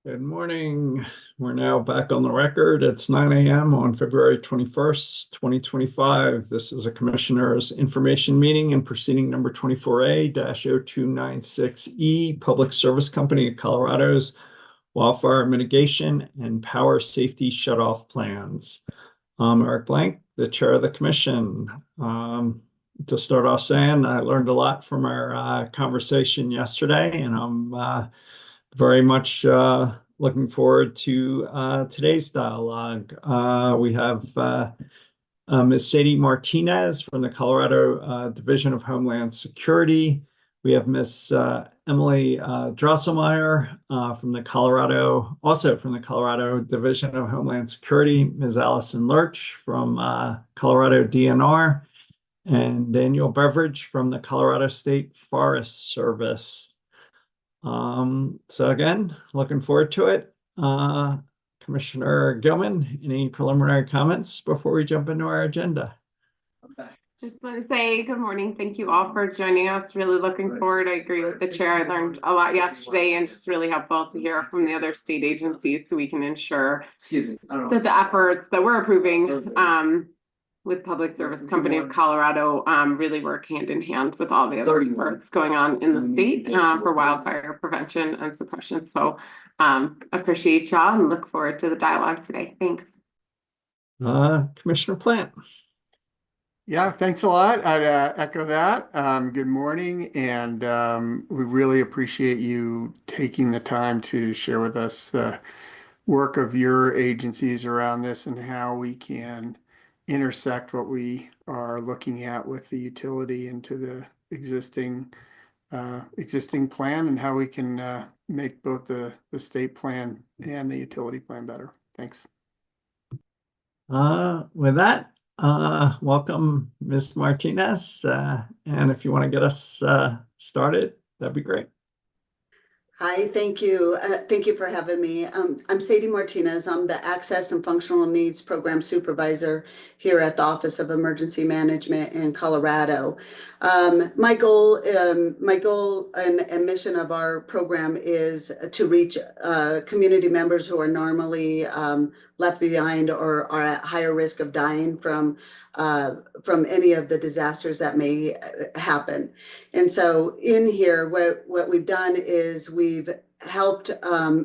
Good morning. We're now back on the record. It's 9 a.m. on February 21st, 2025. This is a Commissioner's Information Meeting and Proceeding Number 24A-0296E, Public Service Company of Colorado's Wildfire Mitigation and Power Safety Shutoff Plans. I'm Eric Blank, the Chair of the Commission. To start off saying, I learned a lot from our conversation yesterday, and I'm very much looking forward to today's dialogue. We have Ms. Sadie Martinez from the Colorado Division of Homeland Security. We have Ms. Emily Drosselmeyer from the Colorado Division of Homeland Security, Ms. Allison Lurch from Colorado DNR, and Daniel Beveridge from the Colorado State Forest Service. So again, looking forward to it. Commissioner Gilman, any preliminary comments before we jump into our agenda? Just want to say good morning. Thank you all for joining us. Really looking forward. I agree with the chair. I learned a lot yesterday and just really helpful to hear from the other state agencies so we can ensure that the efforts that we're approving with Public Service Company of Colorado really work hand in hand with all the other efforts going on in the state for wildfire prevention and suppression. So appreciate y'all and look forward to the dialogue today. Thanks. Commissioner Plant. Yeah, thanks a lot. I'd echo that. Good morning, and we really appreciate you taking the time to share with us the work of your agencies around this and how we can intersect what we are looking at with the utility into the existing plan and how we can make both the state plan and the utility plan better. Thanks. With that, welcome, Ms. Martinez. And if you want to get us started, that'd be great. Hi, thank you. Thank you for having me. I'm Sadie Martinez. I'm the Access and Functional Needs Program Supervisor here at the Office of Emergency Management in Colorado. My goal and mission of our program is to reach community members who are normally left behind or are at higher risk of dying from any of the disasters that may happen. And so in here, what we've done is we've helped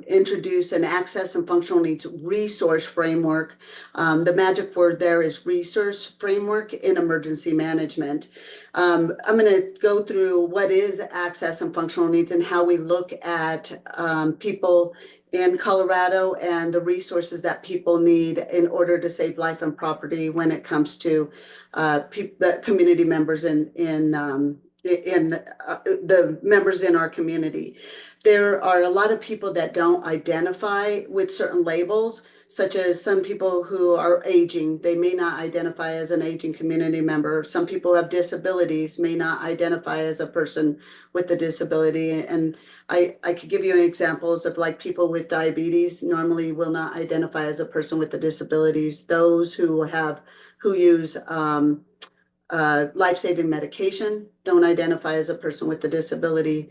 introduce an access and functional needs resource framework. The magic word there is resource framework in emergency management. I'm going to go through what is access and functional needs and how we look at people in Colorado and the resources that people need in order to save life and property when it comes to community members in the members in our community. There are a lot of people that don't identify with certain labels, such as some people who are aging. They may not identify as an aging community member. Some people who have disabilities may not identify as a person with a disability. And I could give you examples of like people with diabetes normally will not identify as a person with the disabilities. Those who use life-saving medication don't identify as a person with a disability.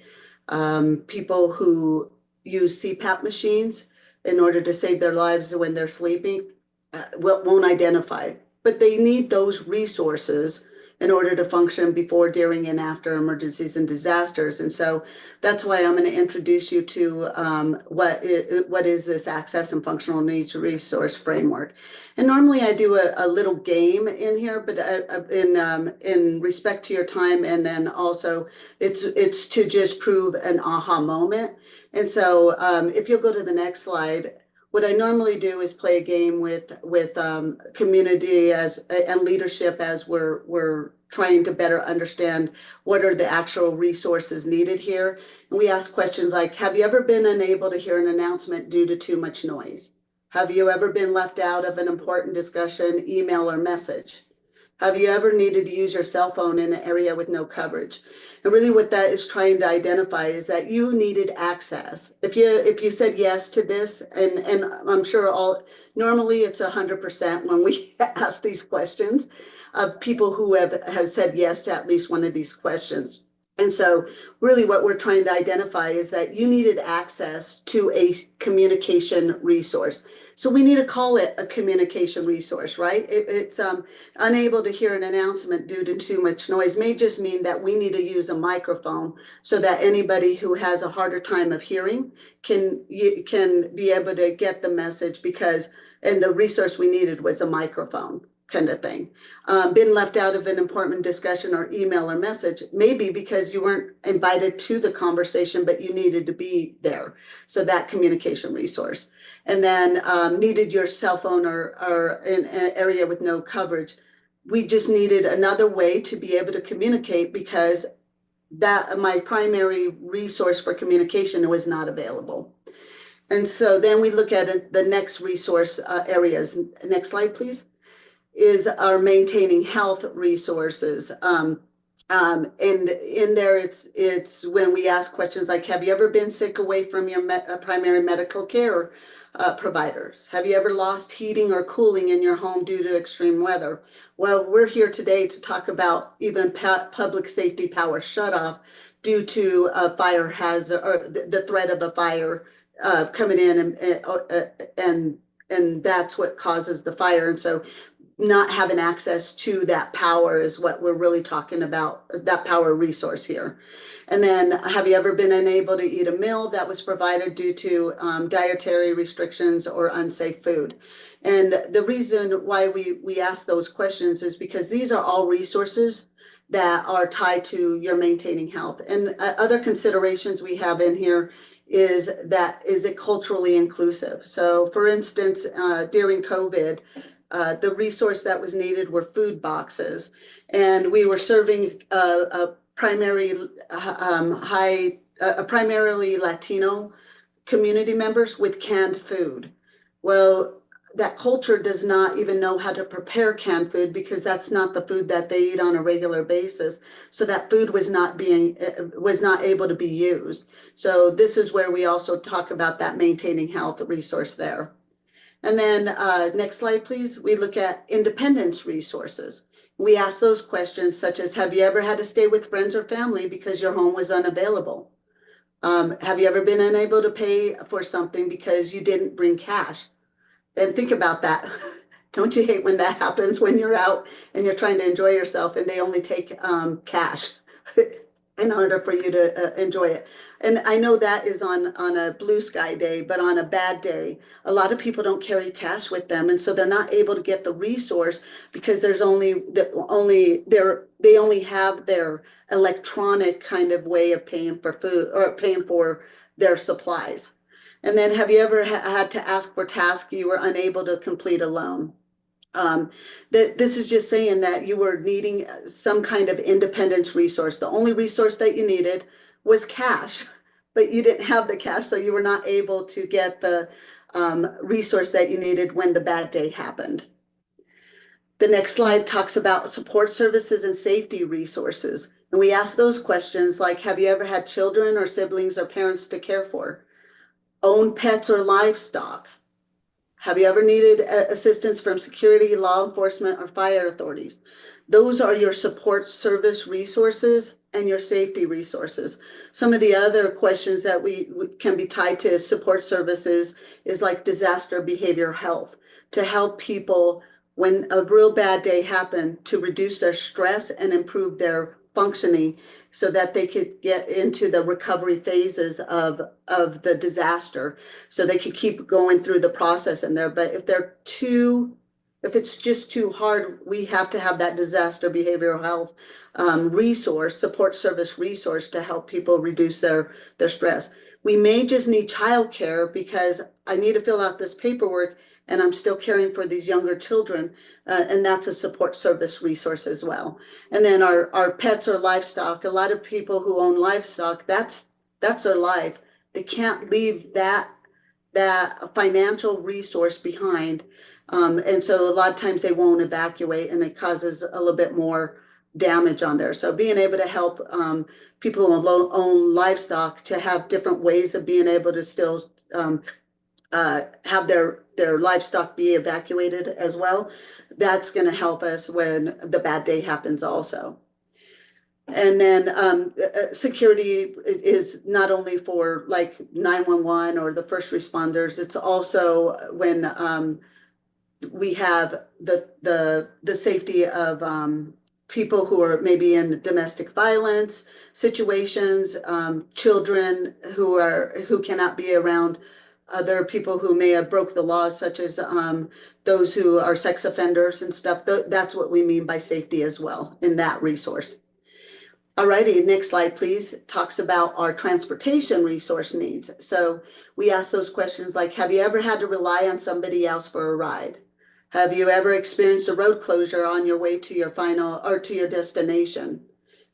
People who use CPAP machines in order to save their lives when they're sleeping won't identify, but they need those resources in order to function before, during, and after emergencies and disasters. And so that's why I'm going to introduce you to what is this access and functional needs resource framework. And normally I do a little game in here, but in respect to your time, and then also it's to just prove an aha moment. And so if you'll go to the next slide, what I normally do is play a game with community and leadership as we're trying to better understand what are the actual resources needed here. And we ask questions like, have you ever been unable to hear an announcement due to too much noise? Have you ever been left out of an important discussion, email, or message? Have you ever needed to use your cell phone in an area with no coverage? And really what that is trying to identify is that you needed access. If you said yes to this, and I'm sure normally it's 100% when we ask these questions of people who have said yes to at least one of these questions. And so really what we're trying to identify is that you needed access to a communication resource. So we need to call it a communication resource, right? It's unable to hear an announcement due to too much noise may just mean that we need to use a microphone so that anybody who has a harder time of hearing can be able to get the message and the resource we needed was a microphone kind of thing. Been left out of an important discussion or email or message, maybe because you weren't invited to the conversation, but you needed to be there. So that communication resource. And then needed your cell phone or in an area with no coverage. We just needed another way to be able to communicate because that my primary resource for communication was not available. And so then we look at the next resource areas. Next slide, please. Is our maintaining health resources. And in there, it's when we ask questions like, have you ever been sick away from your primary medical care providers? Have you ever lost heating or cooling in your home due to extreme weather? Well, we're here today to talk about even public safety power shutoff due to a fire hazard or the threat of a fire coming in and that's what causes the fire. And so not having access to that power is what we're really talking about, that power resource here. And then have you ever been unable to eat a meal that was provided due to dietary restrictions or unsafe food? And the reason why we ask those questions is because these are all resources that are tied to your maintaining health. And other considerations we have in here is it culturally inclusive? So for instance, during COVID, the resource that was needed were food boxes, and we were serving a primarily Latino community members with canned food. Well, that culture does not even know how to prepare canned food because that's not the food that they eat on a regular basis. So that food was not able to be used. So this is where we also talk about that maintaining health resource there. And then next slide, please. We look at independence resources. We ask those questions such as, have you ever had to stay with friends or family because your home was unavailable? Have you ever been unable to pay for something because you didn't bring cash? And think about that. Don't you hate when that happens when you're out and you're trying to enjoy yourself and they only take cash in order for you to enjoy it? And I know that is on a blue sky day, but on a bad day, a lot of people don't carry cash with them. And so they're not able to get the resource because they only have their electronic kind of way of paying for food or paying for their supplies. And then have you ever had to ask for tasks you were unable to complete alone? This is just saying that you were needing some kind of independence resource. The only resource that you needed was cash, but you didn't have the cash, so you were not able to get the resource that you needed when the bad day happened. The next slide talks about support services and safety resources. And we ask those questions like, have you ever had children or siblings or parents to care for? Own pets or livestock? Have you ever needed assistance from security, law enforcement, or fire authorities? Those are your support service resources and your safety resources. Some of the other questions that we can be tied to support services is like disaster behavioral health, to help people when a real bad day happened to reduce their stress and improve their functioning so that they could get into the recovery phases of the disaster so they could keep going through the process in there. But if it's just too hard, we have to have that disaster behavioral health resource, support service resource to help people reduce their stress. We may just need childcare because I need to fill out this paperwork and I'm still caring for these younger children, and that's a support service resource as well. And then our pets or livestock, a lot of people who own livestock, that's their life. They can't leave that financial resource behind. And so a lot of times they won't evacuate and it causes a little bit more damage on there. So being able to help people who own livestock to have different ways of being able to still have their livestock be evacuated as well, that's going to help us when the bad day happens also. And then security is not only for like 911 or the first responders, it's also when we have the safety of people who are maybe in domestic violence situations, children who cannot be around other people who may have broke the law, such as those who are sex offenders and stuff. That's what we mean by safety as well in that resource. Alrighty, next slide, please. Talks about our transportation resource needs. So we ask those questions like, have you ever had to rely on somebody else for a ride? Have you ever experienced a road closure on your way to your final or to your destination?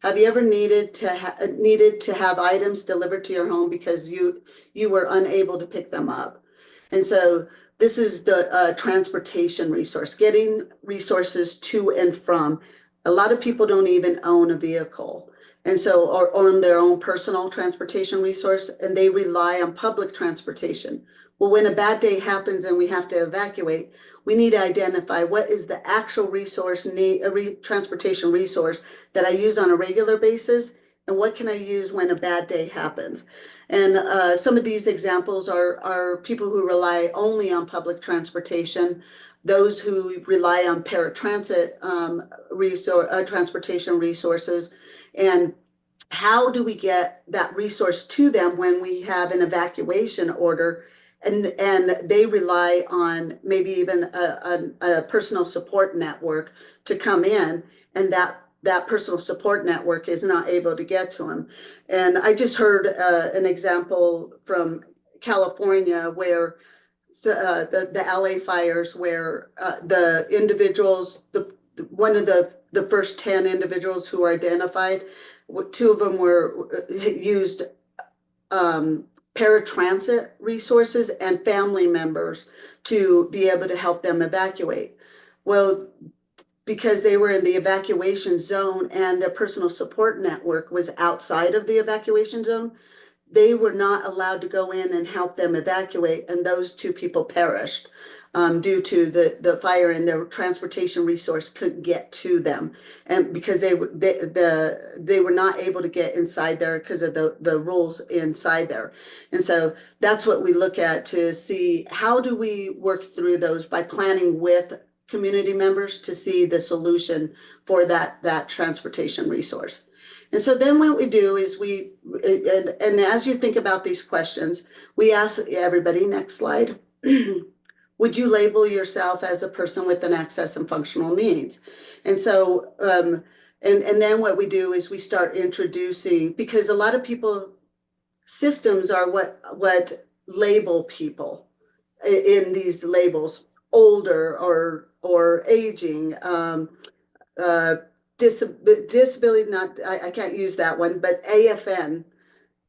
Have you ever needed to have items delivered to your home because you were unable to pick them up? And so this is the transportation resource, getting resources to and from. A lot of people don't even own a vehicle. And so, or own their own personal transportation resource, and they rely on public transportation. Well, when a bad day happens and we have to evacuate, we need to identify what is the actual resource transportation resource that I use on a regular basis, and what can I use when a bad day happens. And some of these examples are people who rely only on public transportation, those who rely on paratransit transportation resources, and how do we get that resource to them when we have an evacuation order and they rely on maybe even a personal support network to come in, and that personal support network is not able to get to them. And I just heard an example from California where the LA fires, where the individuals, one of the first 10 individuals who were identified, 2 of them were used paratransit resources and family members to be able to help them evacuate. Well, because they were in the evacuation zone and their personal support network was outside of the evacuation zone, they were not allowed to go in and help them evacuate, and those 2 people perished due to the fire, and their transportation resource couldn't get to them, and because they were not able to get inside there because of the rules inside there. And so that's what we look at to see how do we work through those by planning with community members to see the solution for that transportation resource. And so then what we do is and as you think about these questions, we ask everybody, next slide, would you label yourself as a person with an access and functional needs? And so, and then what we do is we start introducing, because a lot of people, systems are what label people in these labels, older or aging, disability, I can't use that one, but AFN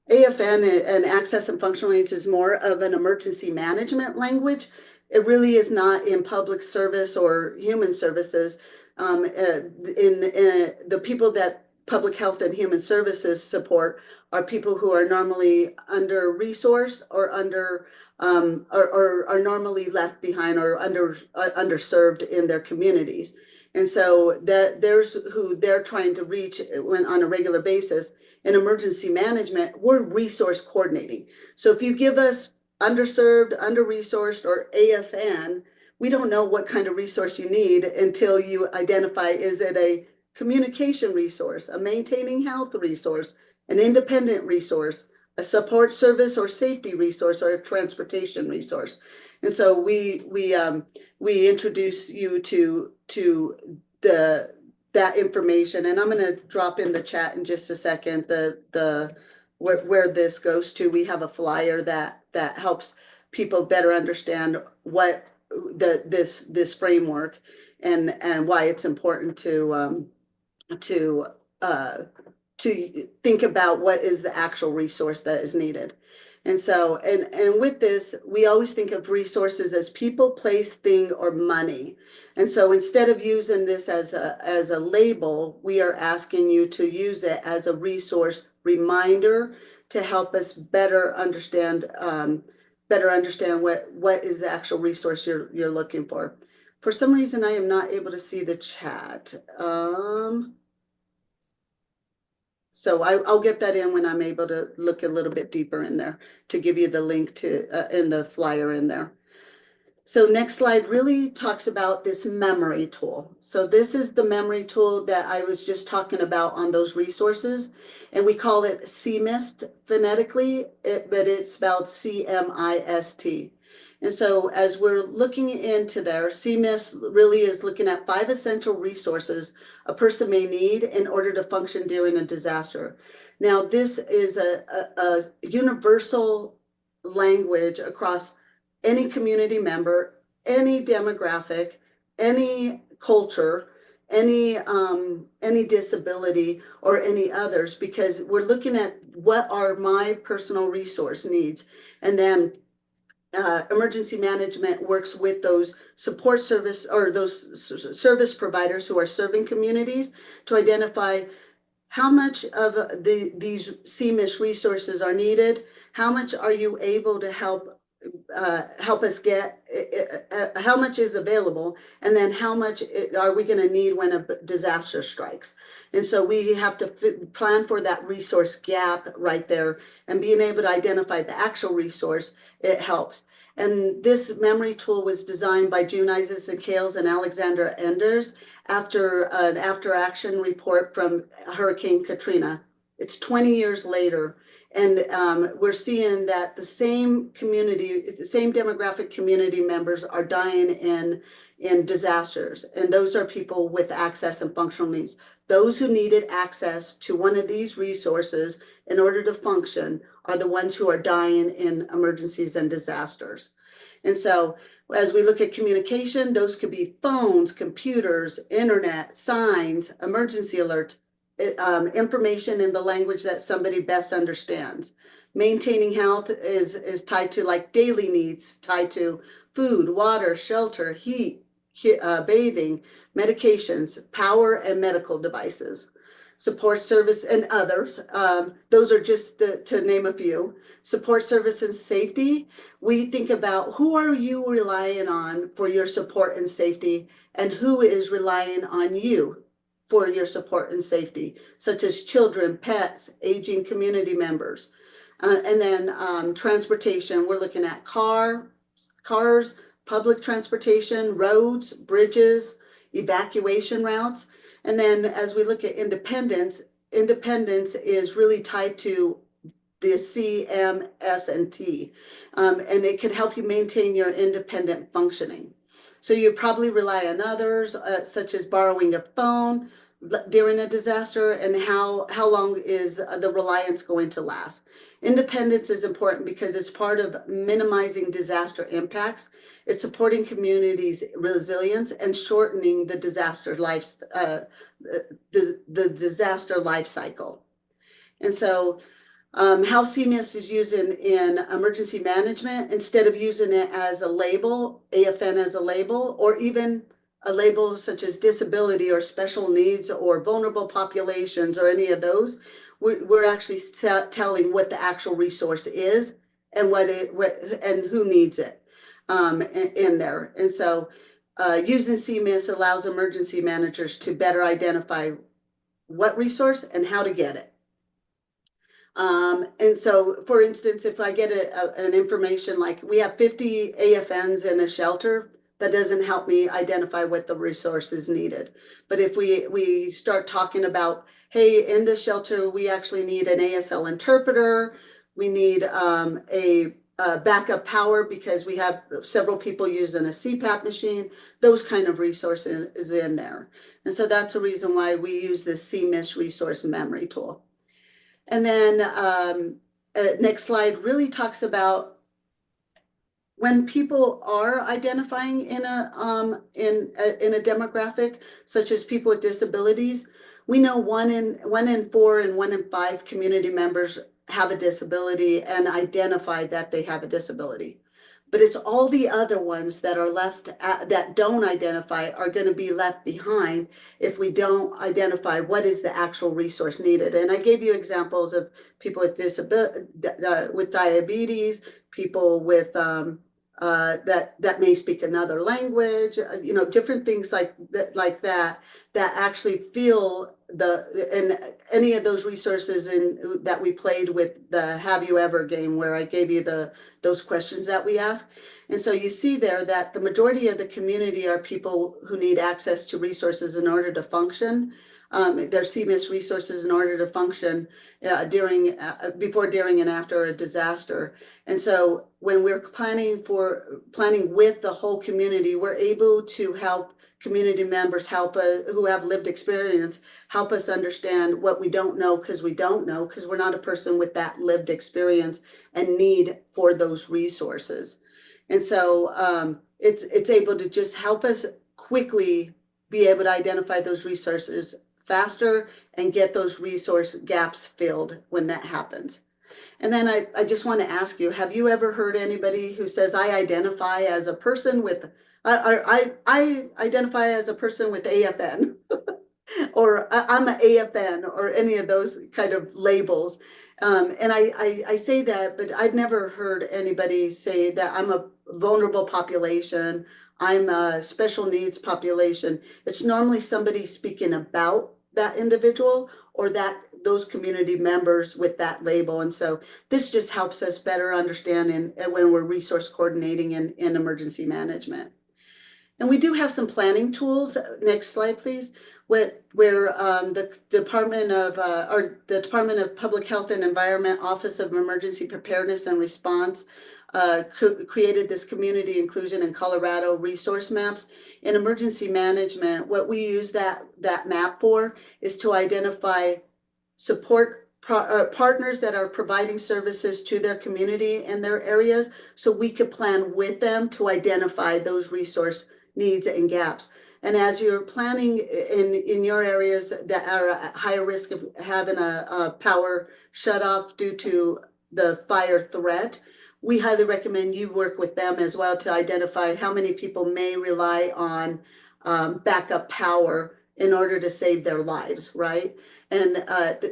and access and functional needs is more of an emergency management language. It really is not in public service or human services. The people that public health and human services support are people who are normally under-resourced or are normally left behind or underserved in their communities. And so there's who they're trying to reach on a regular basis. In emergency management, we're resource coordinating. So if you give us underserved, under-resourced, or AFN, we don't know what kind of resource you need until you identify, is it a communication resource, a maintaining health resource, an independent resource, a support service or safety resource, or a transportation resource. And so we introduce you to that information, and I'm going to drop in the chat in just a second where this goes to. We have a flyer that helps people better understand what this framework and why it's important to think about what is the actual resource that is needed. And so, and with this, we always think of resources as people, place, thing, or money. And so instead of using this as a label, we are asking you to use it as a resource reminder to help us better understand what is the actual resource you're looking for. For some reason, I am not able to see the chat. So I'll get that in when I'm able to look a little bit deeper in there to give you the link to in the flyer in there. So next slide really talks about this memory tool. So this is the memory tool that I was just talking about on those resources. And we call it CMIST phonetically, but it's spelled CMIST. And so as we're looking into there, CMIST really is looking at 5 essential resources a person may need in order to function during a disaster. Now, this is a universal language across any community member, any demographic, any culture, any disability or any others, because we're looking at what are my personal resource needs. And then emergency management works with those support service or those service providers who are serving communities to identify how much of these CMIS resources are needed, how much are you able to help us get, how much is available, and then how much are we going to need when a disaster strikes. And so we have to plan for that resource gap right there, and being able to identify the actual resource, it helps. And this memory tool was designed by June Isaacs-Kales and Alexandra Enders after an after-action report from Hurricane Katrina. It's 20 years later. And we're seeing that the same community, the same demographic community members are dying in disasters. And those are people with access and functional needs. Those who needed access to one of these resources in order to function are the ones who are dying in emergencies and disasters. And so as we look at communication, those could be phones, computers, internet, signs, emergency alerts, information in the language that somebody best understands. Maintaining health is tied to like daily needs, tied to food, water, shelter, heat, bathing, medications, power, and medical devices. Support service and others. Those are just to name a few. Support service and safety. We think about who are you relying on for your support and safety, and who is relying on you for your support and safety, such as children, pets, aging community members. And then transportation, we're looking at cars, public transportation, roads, bridges, evacuation routes. And then as we look at independence is really tied to the CMS&T, and it can help you maintain your independent functioning. So you probably rely on others, such as borrowing a phone during a disaster, and how long is the reliance going to last. Independence is important because it's part of minimizing disaster impacts. It's supporting communities' resilience and shortening the disaster life cycle. And so how CMIS is used in emergency management, instead of using it as a label, AFN as a label, or even a label such as disability or special needs or vulnerable populations or any of those, we're actually telling what the actual resource is and and who needs it in there. And so using CMIS allows emergency managers to better identify what resource and how to get it. And so, for instance, if I get an information like we have 50 AFNs in a shelter, that doesn't help me identify what the resource is needed. But if we start talking about, hey, in this shelter, we actually need an ASL interpreter, we need a backup power because we have several people using a CPAP machine, those kind of resources is in there. And so that's the reason why we use this CMIS resource memory tool. And then next slide really talks about when people are identifying in a demographic, such as people with disabilities. We know 1 in 4 and 1 in 5 community members have a disability and identify that they have a disability. But it's all the other ones that are left that don't identify are going to be left behind if we don't identify what is the actual resource needed. And I gave you examples of people with with diabetes, people with that may speak another language, different things like that actually feel and any of those resources that we played with the Have You Ever game, where I gave you those questions that we asked. And so you see there that the majority of the community are people who need access to resources in order to function. Their CMIS resources in order to function before, during, and after a disaster. And so when we're planning with the whole community, we're able to help community members who have lived experience help us understand what we don't know, because we're not a person with that lived experience and need for those resources. And so it's able to just help us quickly be able to identify those resources faster and get those resource gaps filled when that happens. And then I just want to ask you, have you ever heard anybody who says, I identify as a person with AFN or I'm an AFN or any of those kind of labels. And I say that, but I've never heard anybody say that I'm a vulnerable population, I'm a special needs population. It's normally somebody speaking about that individual or those community members with that label. And so this just helps us better understand when we're resource coordinating in emergency management. And we do have some planning tools. Next slide, please. Where the Department of Public Health and Environment Office of Emergency Preparedness and Response created this community inclusion in Colorado resource maps. In emergency management, what we use that map for is to identify support partners that are providing services to their community and their areas, so we could plan with them to identify those resource needs and gaps. And as you're planning in your areas that are at higher risk of having a power shut off due to the fire threat, we highly recommend you work with them as well to identify how many people may rely on backup power in order to save their lives, right? And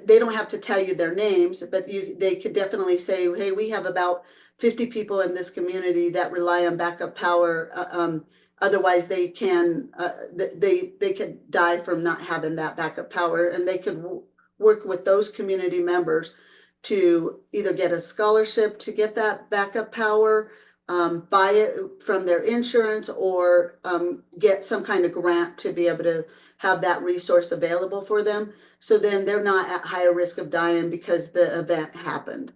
they don't have to tell you their names, but they could definitely say, hey, we have about 50 people in this community that rely on backup power. Otherwise, they can die from not having that backup power, and they could work with those community members to either get a scholarship to get that backup power, buy it from their insurance, or get some kind of grant to be able to have that resource available for them. So then they're not at higher risk of dying because the event happened.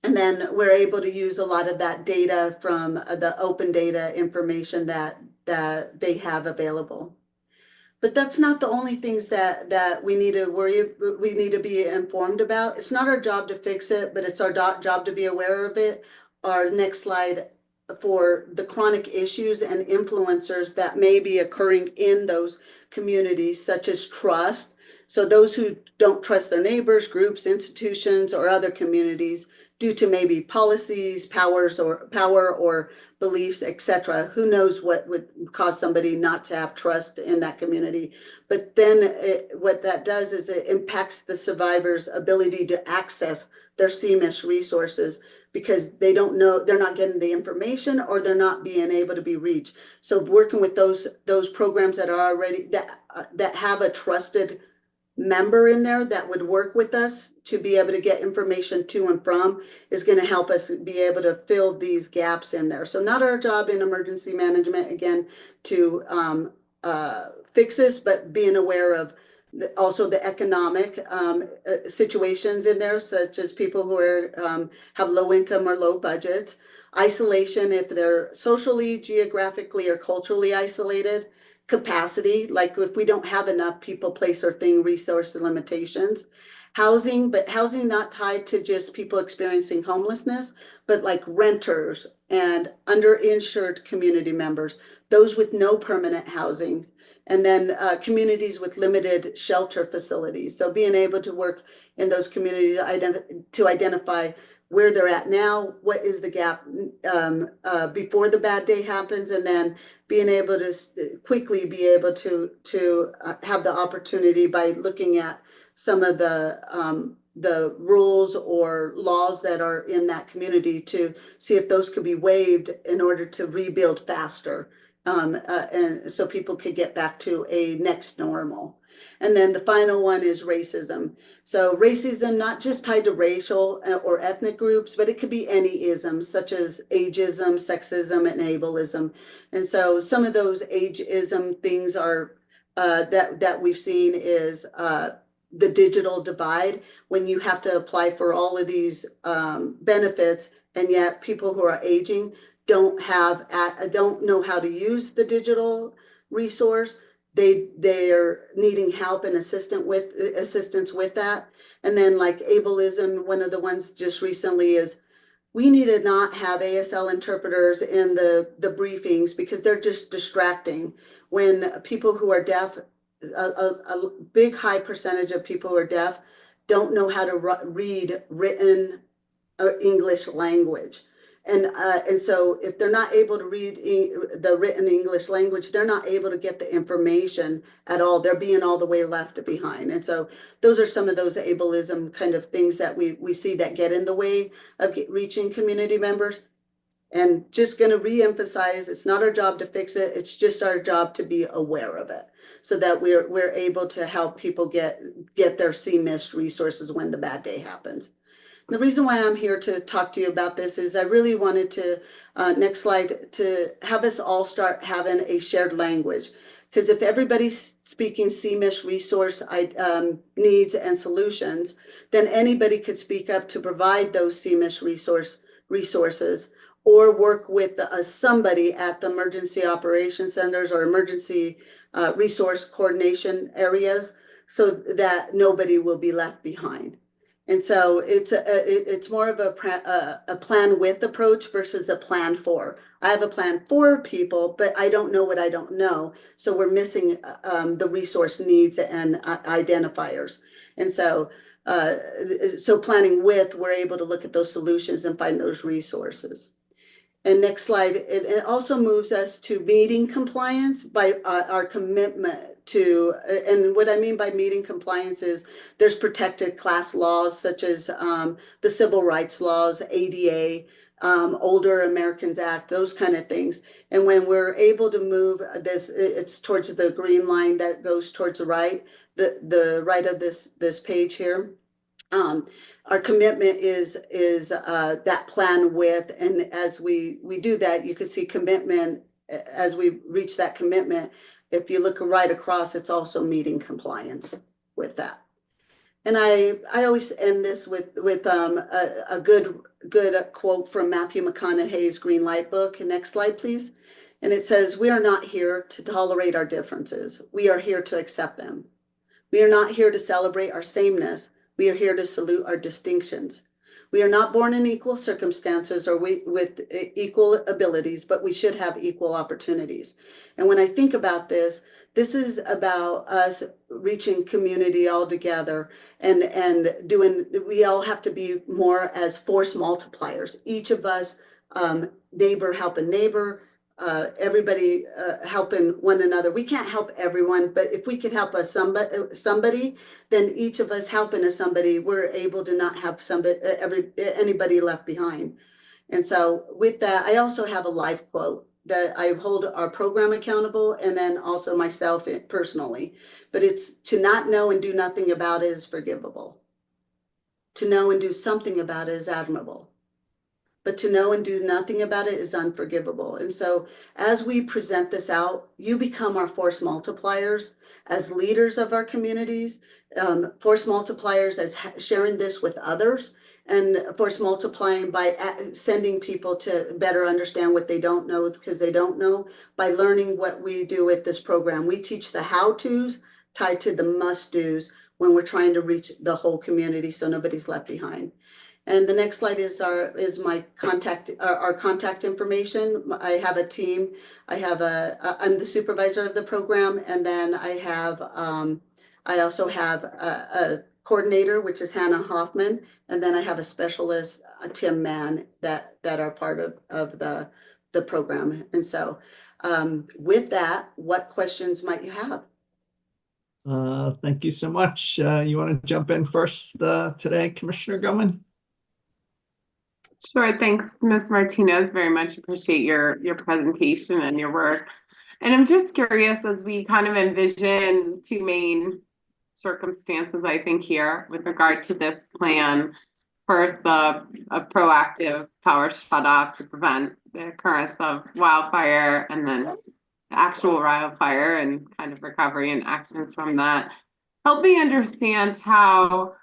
And then we're able to use a lot of that data from the open data information that they have available. But that's not the only things that we need to be informed about. It's not our job to fix it, but it's our job to be aware of it. Our next slide, for the chronic issues and influencers that may be occurring in those communities, such as trust. So those who don't trust their neighbors, groups, institutions, or other communities due to maybe policies, power or beliefs, etc. Who knows what would cause somebody not to have trust in that community? But then what that does is it impacts the survivor's ability to access their CMIS resources because they don't know, they're not getting the information, or they're not being able to be reached. So working with those programs that are already that have a trusted member in there that would work with us to be able to get information to and from is going to help us be able to fill these gaps in there. So not our job in emergency management, again, to fix this, but being aware of also the economic situations in there, such as people who have low income or low budget, isolation if they're socially, geographically, or culturally isolated, capacity, like if we don't have enough people, place, or thing resource limitations, housing, but housing not tied to just people experiencing homelessness, but like renters and underinsured community members, those with no permanent housing, and then communities with limited shelter facilities. So being able to work in those communities to identify where they're at now, what is the gap before the bad day happens, and then being able to quickly be able to have the opportunity by looking at some of the rules or laws that are in that community to see if those could be waived in order to rebuild faster and so people could get back to a next normal. And then the final one is racism. So racism, not just tied to racial or ethnic groups, but it could be any isms such as ageism, sexism, and ableism. And so some of those ageism things are that we've seen is the digital divide, when you have to apply for all of these benefits, and yet people who are aging don't know how to use the digital resource. They're needing help and assistance with that. And then like ableism, one of the ones just recently is we need to not have ASL interpreters in the briefings because they're just distracting. When people who are deaf, a big high percentage of people who are deaf don't know how to read written English language. And so if they're not able to read the written English language, they're not able to get the information at all. They're being all the way left behind. And so those are some of those ableism kind of things that we see that get in the way of reaching community members. And just going to reemphasize, it's not our job to fix it. It's just our job to be aware of it so that we're able to help people get their CMIS resources when the bad day happens. The reason why I'm here to talk to you about this is I really wanted to, next slide, to have us all start having a shared language. Because if everybody's speaking CMIS resource needs and solutions, then anybody could speak up to provide those CMIS resources or work with somebody at the emergency operations centers or emergency resource coordination areas so that nobody will be left behind. And so it's more of a plan with approach versus a plan for. I have a plan for people, but I don't know what I don't know. So we're missing the resource needs and identifiers. And so planning with, we're able to look at those solutions and find those resources. And next slide, it also moves us to meeting compliance by our commitment to, and what I mean by meeting compliance is there's protected class laws such as the civil rights laws, ADA, Older Americans Act, those kind of things. And when we're able to move this, it's towards the green line that goes towards the right, the right of this page here. Our commitment is that plan with, and as we do that, you can see commitment as we reach that commitment. If you look right across, it's also meeting compliance with that. And I always end this with a good quote from Matthew McConaughey's Green Light book. Next slide, please. And it says, "We are not here to tolerate our differences. We are here to accept them. We are not here to celebrate our sameness. We are here to salute our distinctions. We are not born in equal circumstances or with equal abilities, but we should have equal opportunities." And when I think about this is about us reaching community all together and doing, we all have to be more as force multipliers. Each of us, neighbor helping neighbor, everybody helping one another. We can't help everyone, but if we could help somebody, then each of us helping somebody, we're able to not have anybody left behind. And so with that, I also have a life quote that I hold our program accountable and then also myself personally. But it's, to not know and do nothing about it is forgivable. To know and do something about it is admirable. But to know and do nothing about it is unforgivable. And so as we present this out, you become our force multipliers as leaders of our communities, force multipliers as sharing this with others, and force multiplying by sending people to better understand what they don't know because they don't know, by learning what we do with this program. We teach the how-tos tied to the must-dos when we're trying to reach the whole community so nobody's left behind. And the next slide is my contact, our contact information. I have a team. I'm the supervisor of the program, and then I also have a coordinator, which is Hannah Hoffman, and then I have a specialist, Tim Mann, that are part of the program. And so, with that, what questions might you have? Thank you so much. You want to jump in first today, Commissioner Gilman? Sure, thanks, Ms. Martinez. Very much appreciate your presentation and your work. And I'm just curious, as we kind of envision two main circumstances, I think, here with regard to this plan. First, a proactive power shutoff to prevent the occurrence of wildfire, and then actual wildfire and kind of recovery and actions from that. Help me understand how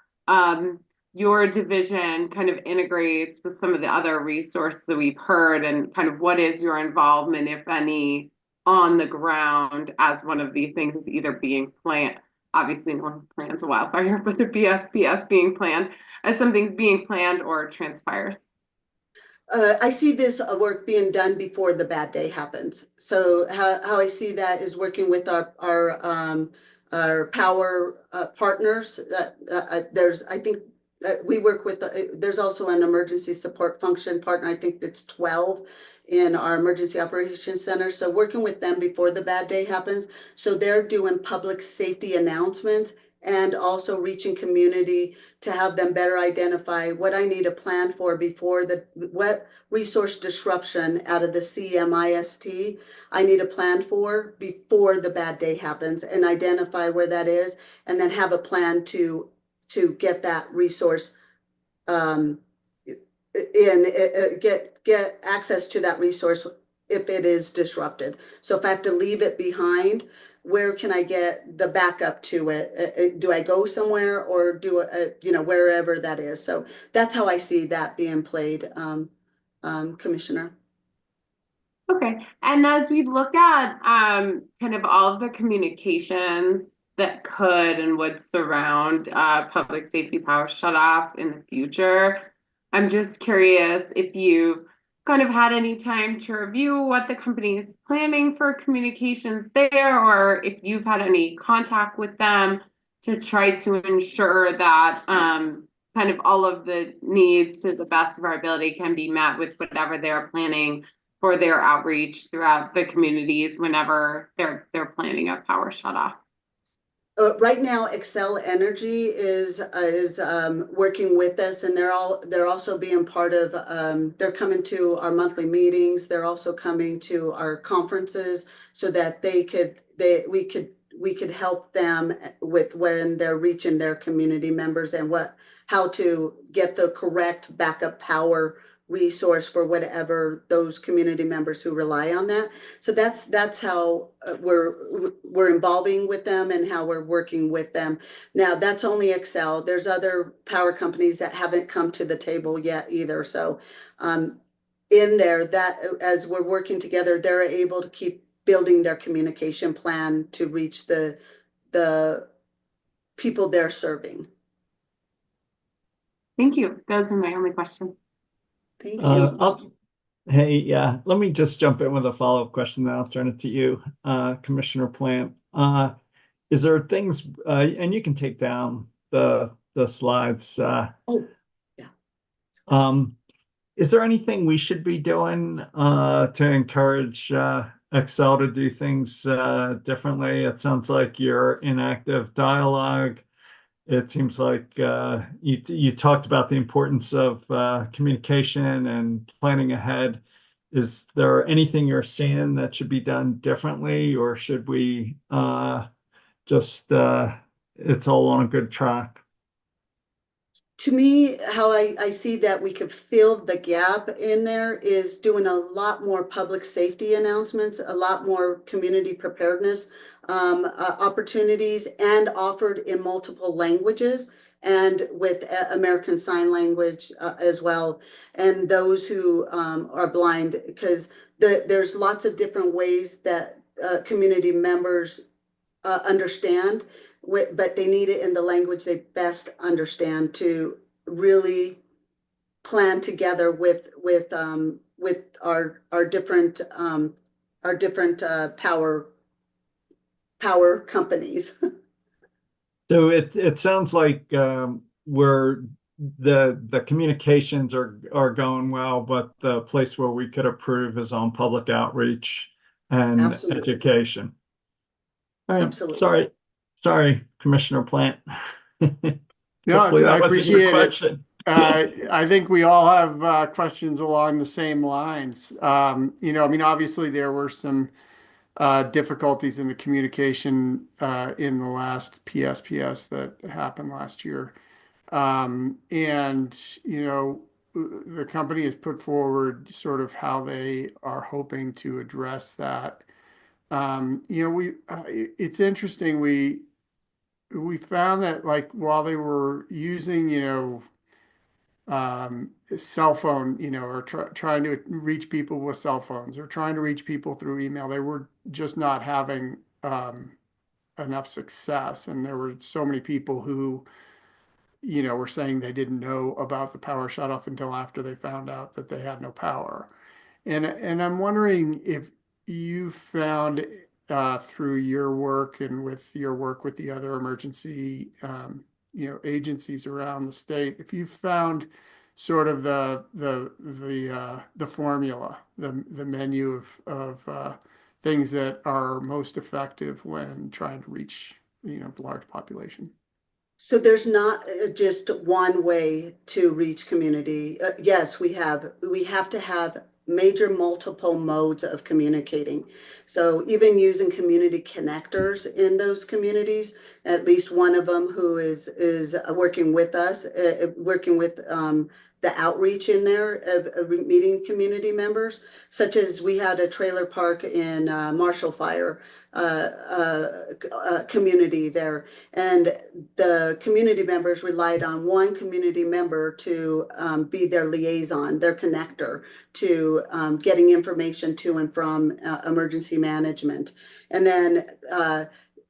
your division kind of integrates with some of the other resources that we've heard, and kind of what is your involvement, if any, on the ground as one of these things is either being planned. Obviously, no one plans a wildfire, but the BSPS being planned as something's being planned or transpires. I see this work being done before the bad day happens. So how I see that is working with our power partners. There's, I think we work with, there's also an emergency support function partner. I think that's 12 in our emergency operations center. So working with them before the bad day happens. So they're doing public safety announcements and also reaching community to have them better identify what I need a plan for before what resource disruption out of the CMIST I need a plan for before the bad day happens, and identify where that is, and then have a plan to get that resource get access to that resource if it is disrupted. So if I have to leave it behind, where can I get the backup to it? Do I go somewhere, or do wherever that is? So that's how I see that being played, Commissioner. Okay, and as we look at kind of all of the communications that could and would surround public safety power shutoff in the future, I'm just curious if you kind of had any time to review what the company is planning for communications there, or if you've had any contact with them to try to ensure that kind of all of the needs to the best of our ability can be met with whatever they're planning for their outreach throughout the communities whenever they're planning a power shutoff. Right now, Excel Energy is working with us, and they're also being part of. They're coming to our monthly meetings. They're also coming to our conferences, so that we could help them with when they're reaching their community members, and how to get the correct backup power resource for whatever those community members who rely on that. So that's how we're involving with them, and how we're working with them. Now that's only Excel. There's other power companies that haven't come to the table yet either. So in there, that as we're working together, they're able to keep building their communication plan to reach the people they're serving. Thank you. Those are my only questions. Thank you. Hey, yeah, let me just jump in with a follow-up question, then I'll turn it to you, Commissioner Plant. Is there things, and you can take down the slides. Oh, yeah. Is there anything we should be doing to encourage Excel to do things differently? It sounds like you're in active dialogue. It seems like you talked about the importance of communication and planning ahead. Is there anything you're seeing that should be done differently, or should we just it's all on a good track? To me, how I see that we could fill the gap in there is doing a lot more public safety announcements, a lot more community preparedness opportunities, and offered in multiple languages, and with American Sign Language as well. And those who are blind, because there's lots of different ways that community members understand, but they need it in the language they best understand to really plan together with our different power companies. So it sounds like where the communications are going well, but the place where we could improve is on public outreach and Absolutely. education. All right. Absolutely. Sorry, Commissioner Plant. No, Hopefully I that wasn't your appreciate it. question. I think we all have questions along the same lines. I mean, obviously there were some difficulties in the communication in the last PSPS that happened last year. And, you know, the company has put forward sort of how they are hoping to address that. You know, it's interesting. We found that like while they were using, you know, cell phone, you know, or trying to reach people with cell phones or trying to reach people through email, they were just not having enough success. And there were so many people who, you know, were saying they didn't know about the power shutoff until after they found out that they had no power. And I'm wondering if you found through your work and with your work with the other emergency you know, agencies around the state, if you found sort of the formula, the menu of things that are most effective when trying to reach, you know, large population. So there's not just one way to reach community. Yes, we have to have major multiple modes of communicating. So even using community connectors in those communities, at least one of them who is working with us, working with the outreach in there of meeting community members, such as we had a trailer park in Marshall Fire community there, and the community members relied on one community member to be their liaison, their connector to getting information to and from emergency management. And then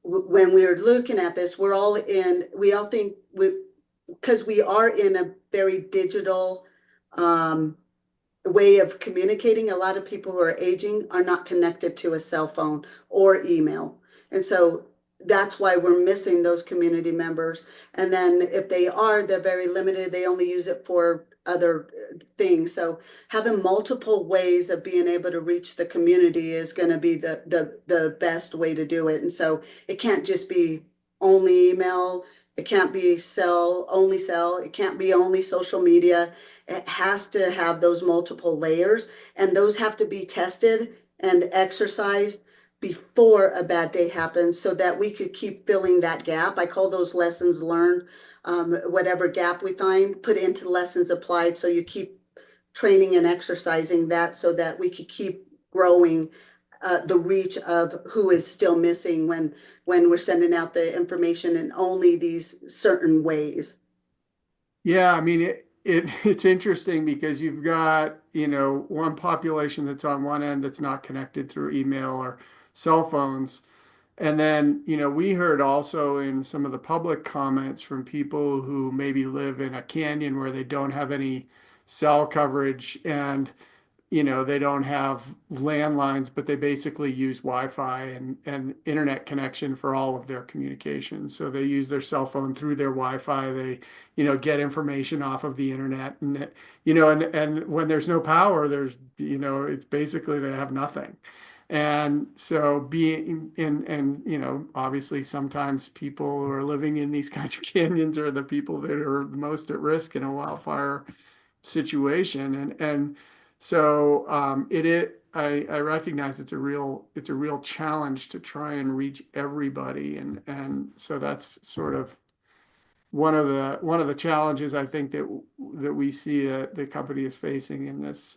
when we were looking at this, we all think because we are in a very digital way of communicating, a lot of people who are aging are not connected to a cell phone or email. And so that's why we're missing those community members. And then if they are, they're very limited. They only use it for other things. So having multiple ways of being able to reach the community is going to be the best way to do it. And so it can't just be only email. It can't be only cell. It can't be only social media. It has to have those multiple layers, and those have to be tested and exercised before a bad day happens so that we could keep filling that gap. I call those lessons learned. Whatever gap we find, put into lessons applied. So you keep training and exercising that so that we could keep growing the reach of who is still missing when we're sending out the information in only these certain ways. Yeah, I mean it's interesting because you've got, you know, one population that's on one end that's not connected through email or cell phones. And then, you know, we heard also in some of the public comments from people who maybe live in a canyon where they don't have any cell coverage and you know, they don't have landlines, but they basically use Wi-Fi and internet connection for all of their communication. So they use their cell phone through their Wi-Fi. They, you know, get information off of the internet, and you know, and when there's no power, there's, you know, it's basically they have nothing. And so being in, and you know, obviously sometimes people who are living in these kinds of canyons are the people that are most at risk in a wildfire situation. And so I recognize it's a real challenge to try and reach everybody. And so that's sort of one of the challenges I think that we see that the company is facing in this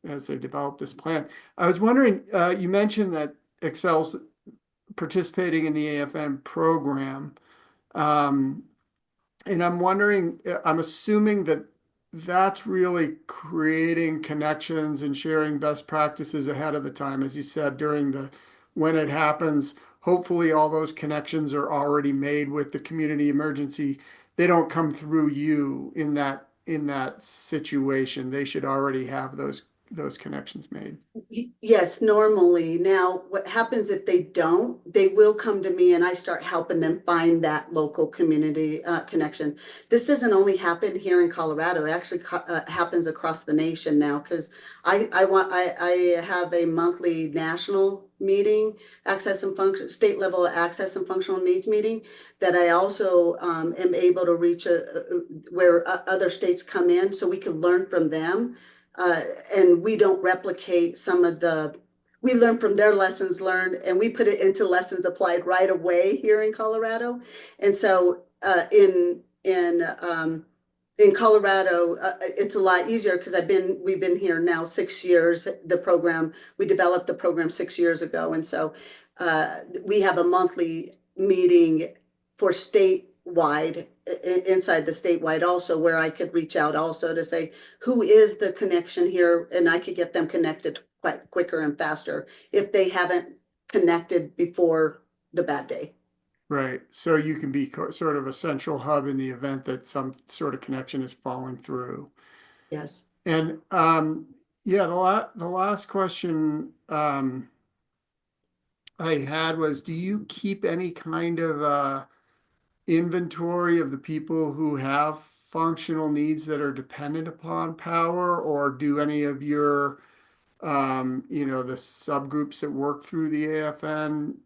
as they develop this plan. I was wondering, you mentioned that Excel's participating in the AFM program. And I'm wondering, I'm assuming that that's really creating connections and sharing best practices ahead of the time. As you said, when it happens, hopefully all those connections are already made with the community emergency. They don't come through you in that situation. They should already have those connections made. Yes, normally. Now, what happens if they don't? They will come to me and I start helping them find that local community connection. This doesn't only happen here in Colorado. It actually happens across the nation now because I have a monthly national meeting, state level access and functional needs meeting that I also am able to reach where other states come in so we can learn from them. And we don't replicate some of the we learn from their lessons learned, and we put it into lessons applied right away here in Colorado. And so in Colorado, it's a lot easier because we've been here now 6 years. We developed the program 6 years ago, and so we have a monthly meeting for statewide, inside the statewide also, where I could reach out also to say, who is the connection here? And I could get them connected quite quicker and faster if they haven't connected before the bad day. Right. So you can be sort of a central hub in the event that some sort of connection is falling through. Yes. And yeah, the last question I had was, do you keep any kind of inventory of the people who have functional needs that are dependent upon power, or do any of your the subgroups that work through the AFN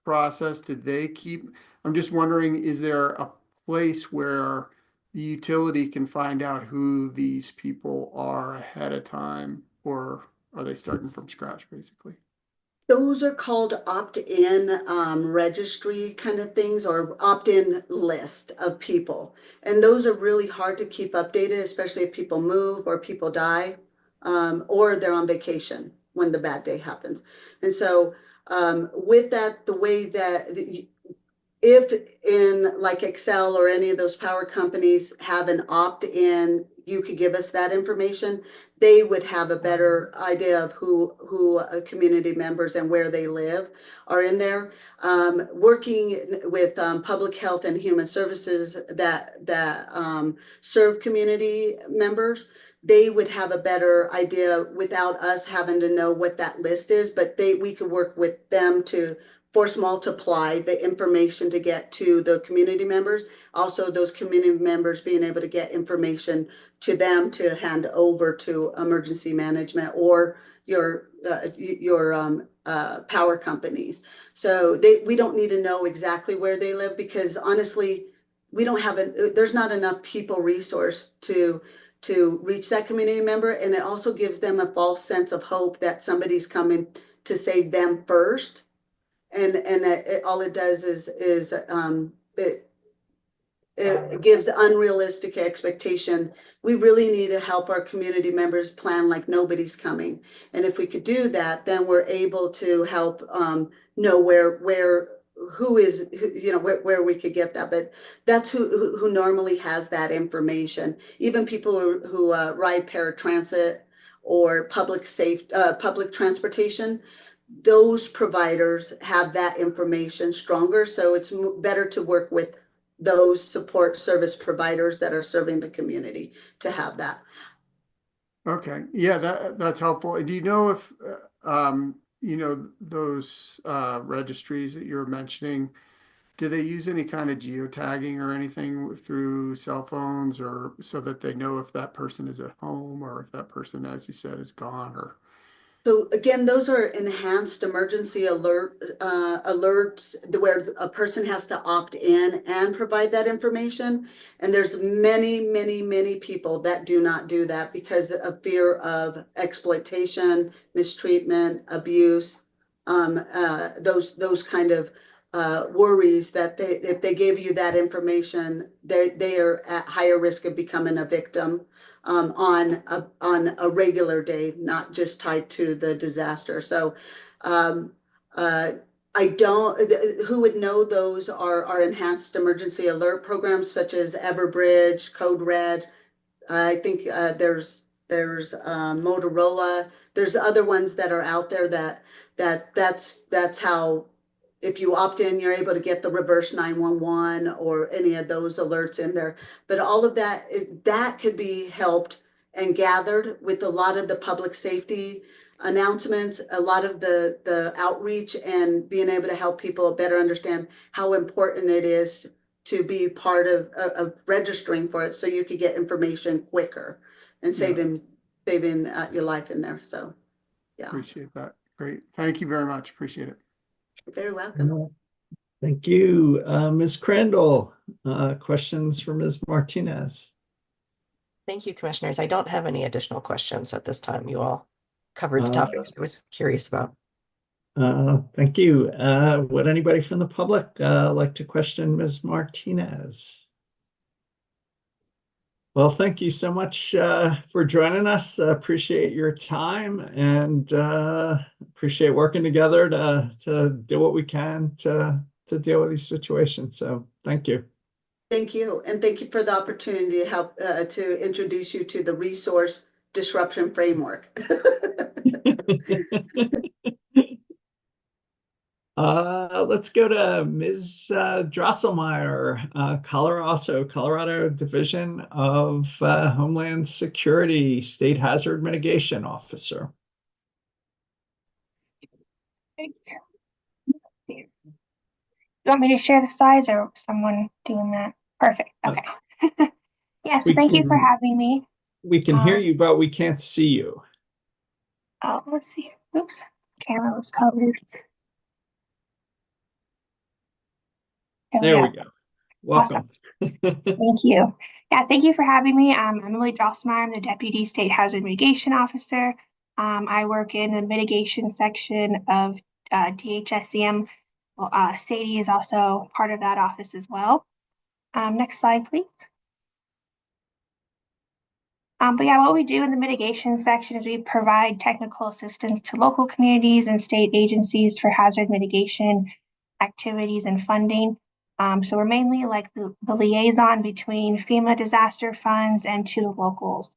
process, did they keep? I'm just wondering, is there a place where the utility can find out who these people are ahead of time, or are they starting from scratch basically? Those are called opt-in registry kind of things, or opt-in list of people. And those are really hard to keep updated, especially if people move or people die, or they're on vacation when the bad day happens. And so with that, the way that if in like Excel or any of those power companies have an opt-in, you could give us that information, they would have a better idea of who community members and where they live are in there. Working with public health and human services that serve community members, they would have a better idea without us having to know what that list is, but we could work with them to force multiply the information to get to the community members. Also, those community members being able to get information to them to hand over to emergency management or your power companies. So we don't need to know exactly where they live, because honestly, there's not enough people resource to reach that community member. And it also gives them a false sense of hope that somebody's coming to save them first. And all it does is it gives unrealistic expectation. We really need to help our community members plan like nobody's coming. And if we could do that, then we're able to help know where we could get that. But that's who normally has that information. Even people who ride paratransit or public transportation, those providers have that information stronger. So it's better to work with those support service providers that are serving the community to have that. Okay, yeah, that's helpful. And do you know if those registries that you're mentioning, do they use any kind of geotagging or anything through cell phones, or so that they know if that person is at home or if that person, as you said, is gone? Or so again, those are enhanced emergency alerts where a person has to opt in and provide that information. And there's many people that do not do that because of fear of exploitation, mistreatment, abuse, those kind of worries that if they give you that information, they are at higher risk of becoming a victim on a regular day, not just tied to the disaster. So I don't, who would know those are enhanced emergency alert programs such as Everbridge, Code Red. I think there's Motorola. There's other ones that are out there that's how, if you opt in, you're able to get the reverse 911 or any of those alerts in there. But all of that, that could be helped and gathered with a lot of the public safety announcements, a lot of the outreach, and being able to help people better understand how important it is to be part of registering for it, so you could get information quicker and saving your life in there. So, yeah. Appreciate that. Great. Thank you very much. Appreciate it. You're very welcome. Thank you. Ms. Crandall, questions for Ms. Martinez? Thank you, commissioners. I don't have any additional questions at this time, you all. covered the Uh, topics I was curious about. Thank you. Would anybody from the public like to question Ms. Martinez? Well, thank you so much for joining us. Appreciate your time and appreciate working together to do what we can to deal with these situations. So thank you. Thank you. And thank you for the opportunity to help to introduce you to the resource disruption framework. Let's go to Ms. Drosselmeyer, Colorado Division of Homeland Security, State Hazard Mitigation Officer. You want me to share the slides or someone doing that? Perfect. Okay. Yeah, so thank you for having me. We can hear you, but we can't see you. Oh, let's see. Oops, camera was covered. There we go. Welcome. Awesome. Thank you. Yeah, thank you for having me. I'm Emily Drosselmeyer. I'm the Deputy State Hazard Mitigation Officer. I work in the mitigation section of DHSEM. Sadie is also part of that office as well. Next slide, please. But yeah, what we do in the mitigation section is we provide technical assistance to local communities and state agencies for hazard mitigation activities and funding. So we're mainly like the liaison between FEMA disaster funds and to the locals.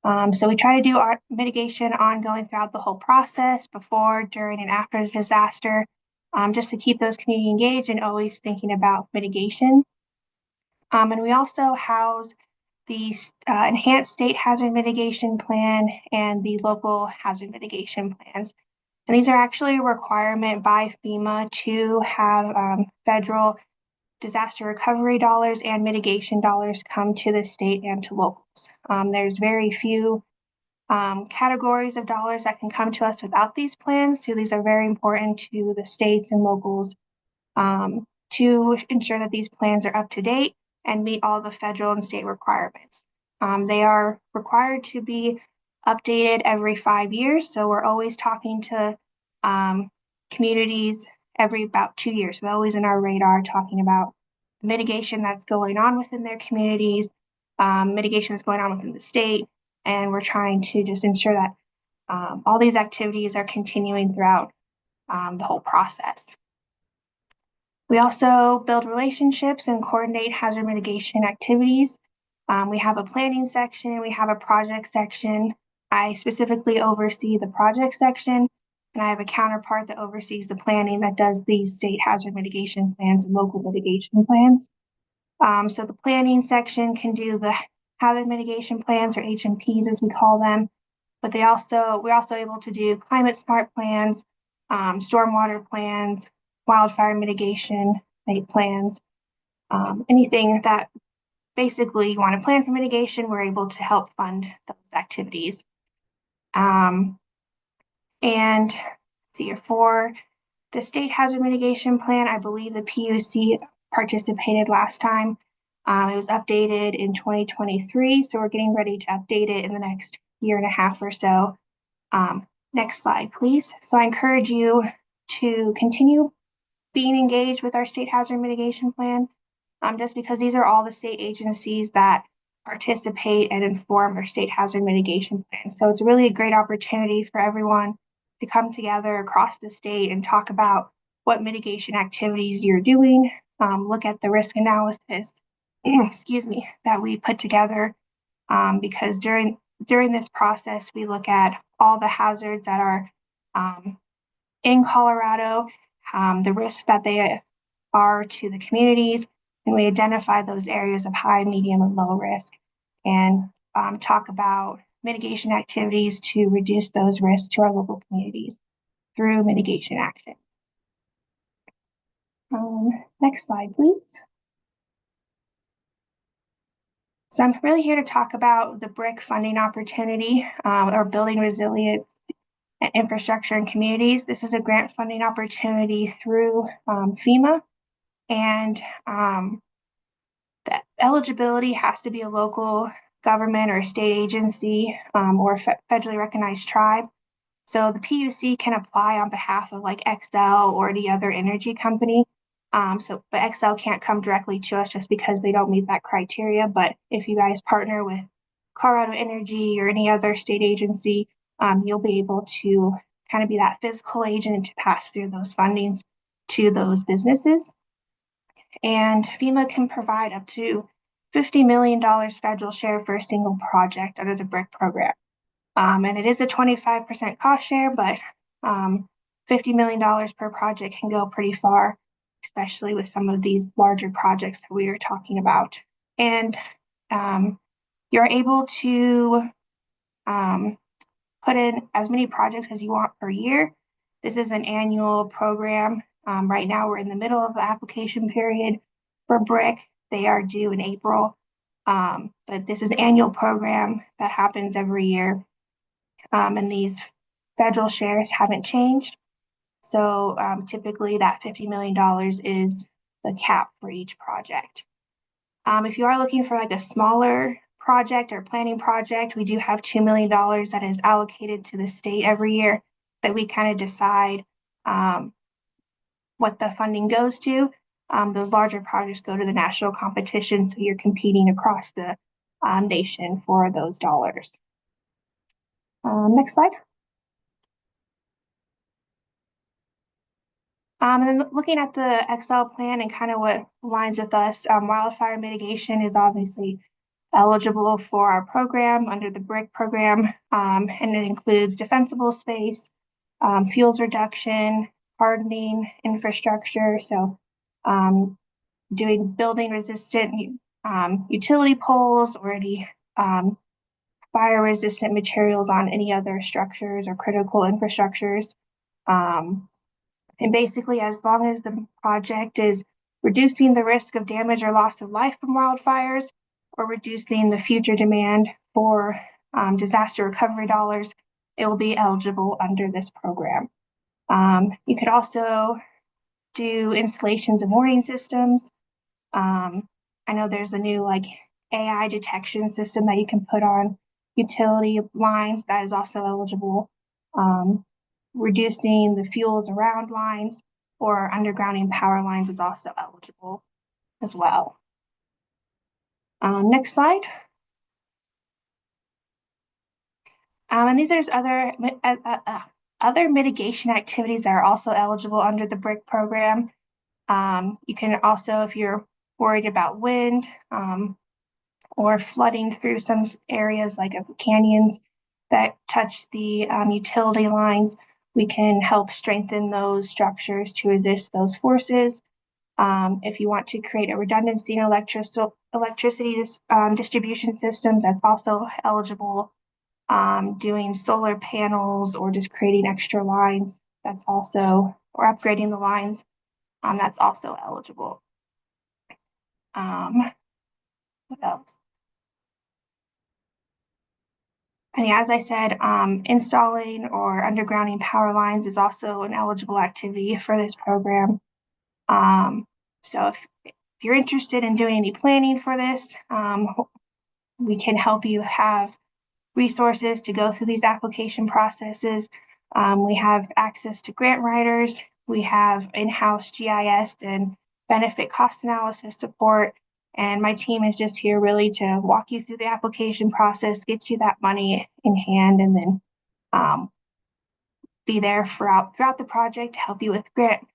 So we try to do our mitigation ongoing throughout the whole process, before, during, and after the disaster, just to keep those community engaged and always thinking about mitigation. And we also house the Enhanced State Hazard Mitigation Plan and the local hazard mitigation plans. And these are actually a requirement by FEMA to have federal disaster recovery dollars and mitigation dollars come to the state and to locals. There's very few categories of dollars that can come to us without these plans. So these are very important to the states and locals to ensure that these plans are up to date and meet all the federal and state requirements. They are required to be updated every 5 years. So we're always talking to communities every about 2 years. So they're always in our radar, talking about mitigation that's going on within their communities, mitigation that's going on within the state. And we're trying to just ensure that all these activities are continuing throughout the whole process. We also build relationships and coordinate hazard mitigation activities. We have a planning section, we have a project section. I specifically oversee the project section, and I have a counterpart that oversees the planning that does these state hazard mitigation plans and local mitigation plans. So the planning section can do the hazard mitigation plans, or HMPs as we call them, but we're also able to do climate smart plans, stormwater plans, wildfire mitigation plans, anything that basically you want to plan for mitigation, we're able to help fund those activities. And see, for the state hazard mitigation plan, I believe the PUC participated last time. It was updated in 2023, so we're getting ready to update it in the next year and a half or so. Next slide, please. So I encourage you to continue being engaged with our state hazard mitigation plan, just because these are all the state agencies that participate and inform our state hazard mitigation plan. So it's really a great opportunity for everyone to come together across the state and talk about what mitigation activities you're doing, look at the risk analysis, excuse me, that we put together, because during this process, we look at all the hazards that are in Colorado, the risks that they are to the communities, and we identify those areas of high, medium, and low risk, and talk about mitigation activities to reduce those risks to our local communities through mitigation action. Next slide, please. So I'm really here to talk about the BRIC funding opportunity, or Building Resilience and Infrastructure in Communities. This is a grant funding opportunity through FEMA, and the eligibility has to be a local government or a state agency, or federally recognized tribe. So the PUC can apply on behalf of like Xcel or any other energy company. But Xcel can't come directly to us just because they don't meet that criteria. But if you guys partner with Colorado Energy or any other state agency, you'll be able to kind of be that physical agent to pass through those fundings to those businesses. And FEMA can provide up to $50 million federal share for a single project under the BRIC program. And it is a 25% cost share, but $50 million per project can go pretty far, especially with some of these larger projects that we are talking about. And you're able to put in as many projects as you want per year. This is an annual program. Right now, we're in the middle of the application period for BRIC. They are due in April, but this is an annual program that happens every year. And these federal shares haven't changed. So typically that $50 million is the cap for each project. If you are looking for like a smaller project or planning project, we do have $2 million that is allocated to the state every year that we kind of decide what the funding goes to. Those larger projects go to the national competition, so you're competing across the nation for those dollars. Next slide. And then looking at the Xcel plan and kind of what aligns with us, wildfire mitigation is obviously eligible for our program under the BRIC program, and it includes defensible space, fuels reduction, hardening infrastructure, so doing building resistant utility poles or any fire resistant materials on any other structures or critical infrastructures. And basically, as long as the project is reducing the risk of damage or loss of life from wildfires or reducing the future demand for disaster recovery dollars, it will be eligible under this program. You could also do installations of warning systems. I know there's a new like AI detection system that you can put on utility lines that is also eligible. Reducing the fuels around lines or undergrounding power lines is also eligible as well. Next slide. And these are other mitigation activities that are also eligible under the BRIC program. You can also, if you're worried about wind or flooding through some areas like canyons that touch the utility lines, we can help strengthen those structures to resist those forces. If you want to create a redundancy in electricity distribution systems, that's also eligible. Doing solar panels or just creating extra lines, that's also, or upgrading the lines, that's also eligible. What else? And yeah, as I said, installing or undergrounding power lines is also an eligible activity for this program. So if you're interested in doing any planning for this, we can help you have resources to go through these application processes. We have access to grant writers. We have in-house GIS and benefit cost analysis support. And my team is just here really to walk you through the application process, get you that money in hand, and then be there throughout the project to help you with grant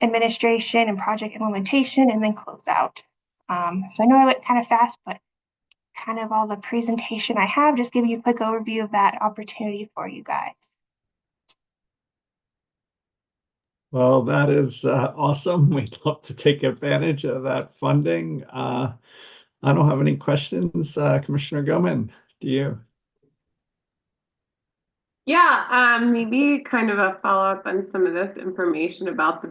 administration and project implementation, and then close out. So I know I went kind of fast, but kind of all the presentation I have, just giving you a quick overview of that opportunity for you guys. Well, that is awesome. We'd love to take advantage of that funding. I don't have any questions. Commissioner Goman, do you? Yeah, maybe kind of a follow-up on some of this information about the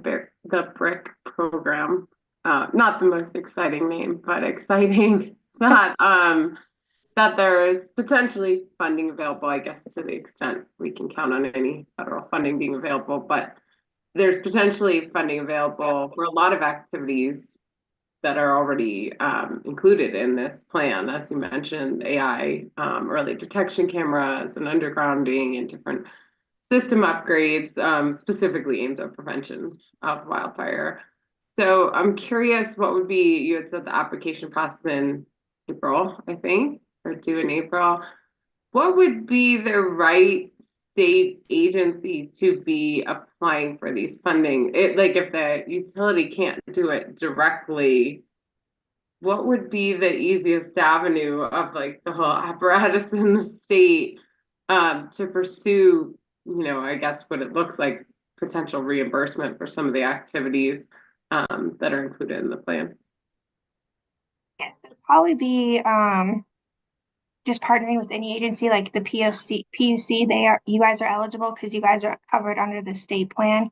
BRIC program. Not the most exciting name, but exciting that that there is potentially funding available, I guess, to the extent we can count on any federal funding being available, but there's potentially funding available for a lot of activities that are already included in this plan. As you mentioned, AI, early detection cameras and undergrounding and different system upgrades, specifically aimed at prevention of wildfire. So I'm curious, what would be, you had said the application process in April, I think, or due in April. What would be the right state agency to be applying for these funding? It, like, if the utility can't do it directly, what would be the easiest avenue of like the whole apparatus in the state to pursue, I guess what it looks like potential reimbursement for some of the activities that are included in the plan? Yes, it'd probably be just partnering with any agency like the PUC. You guys are eligible because you guys are covered under the state plan,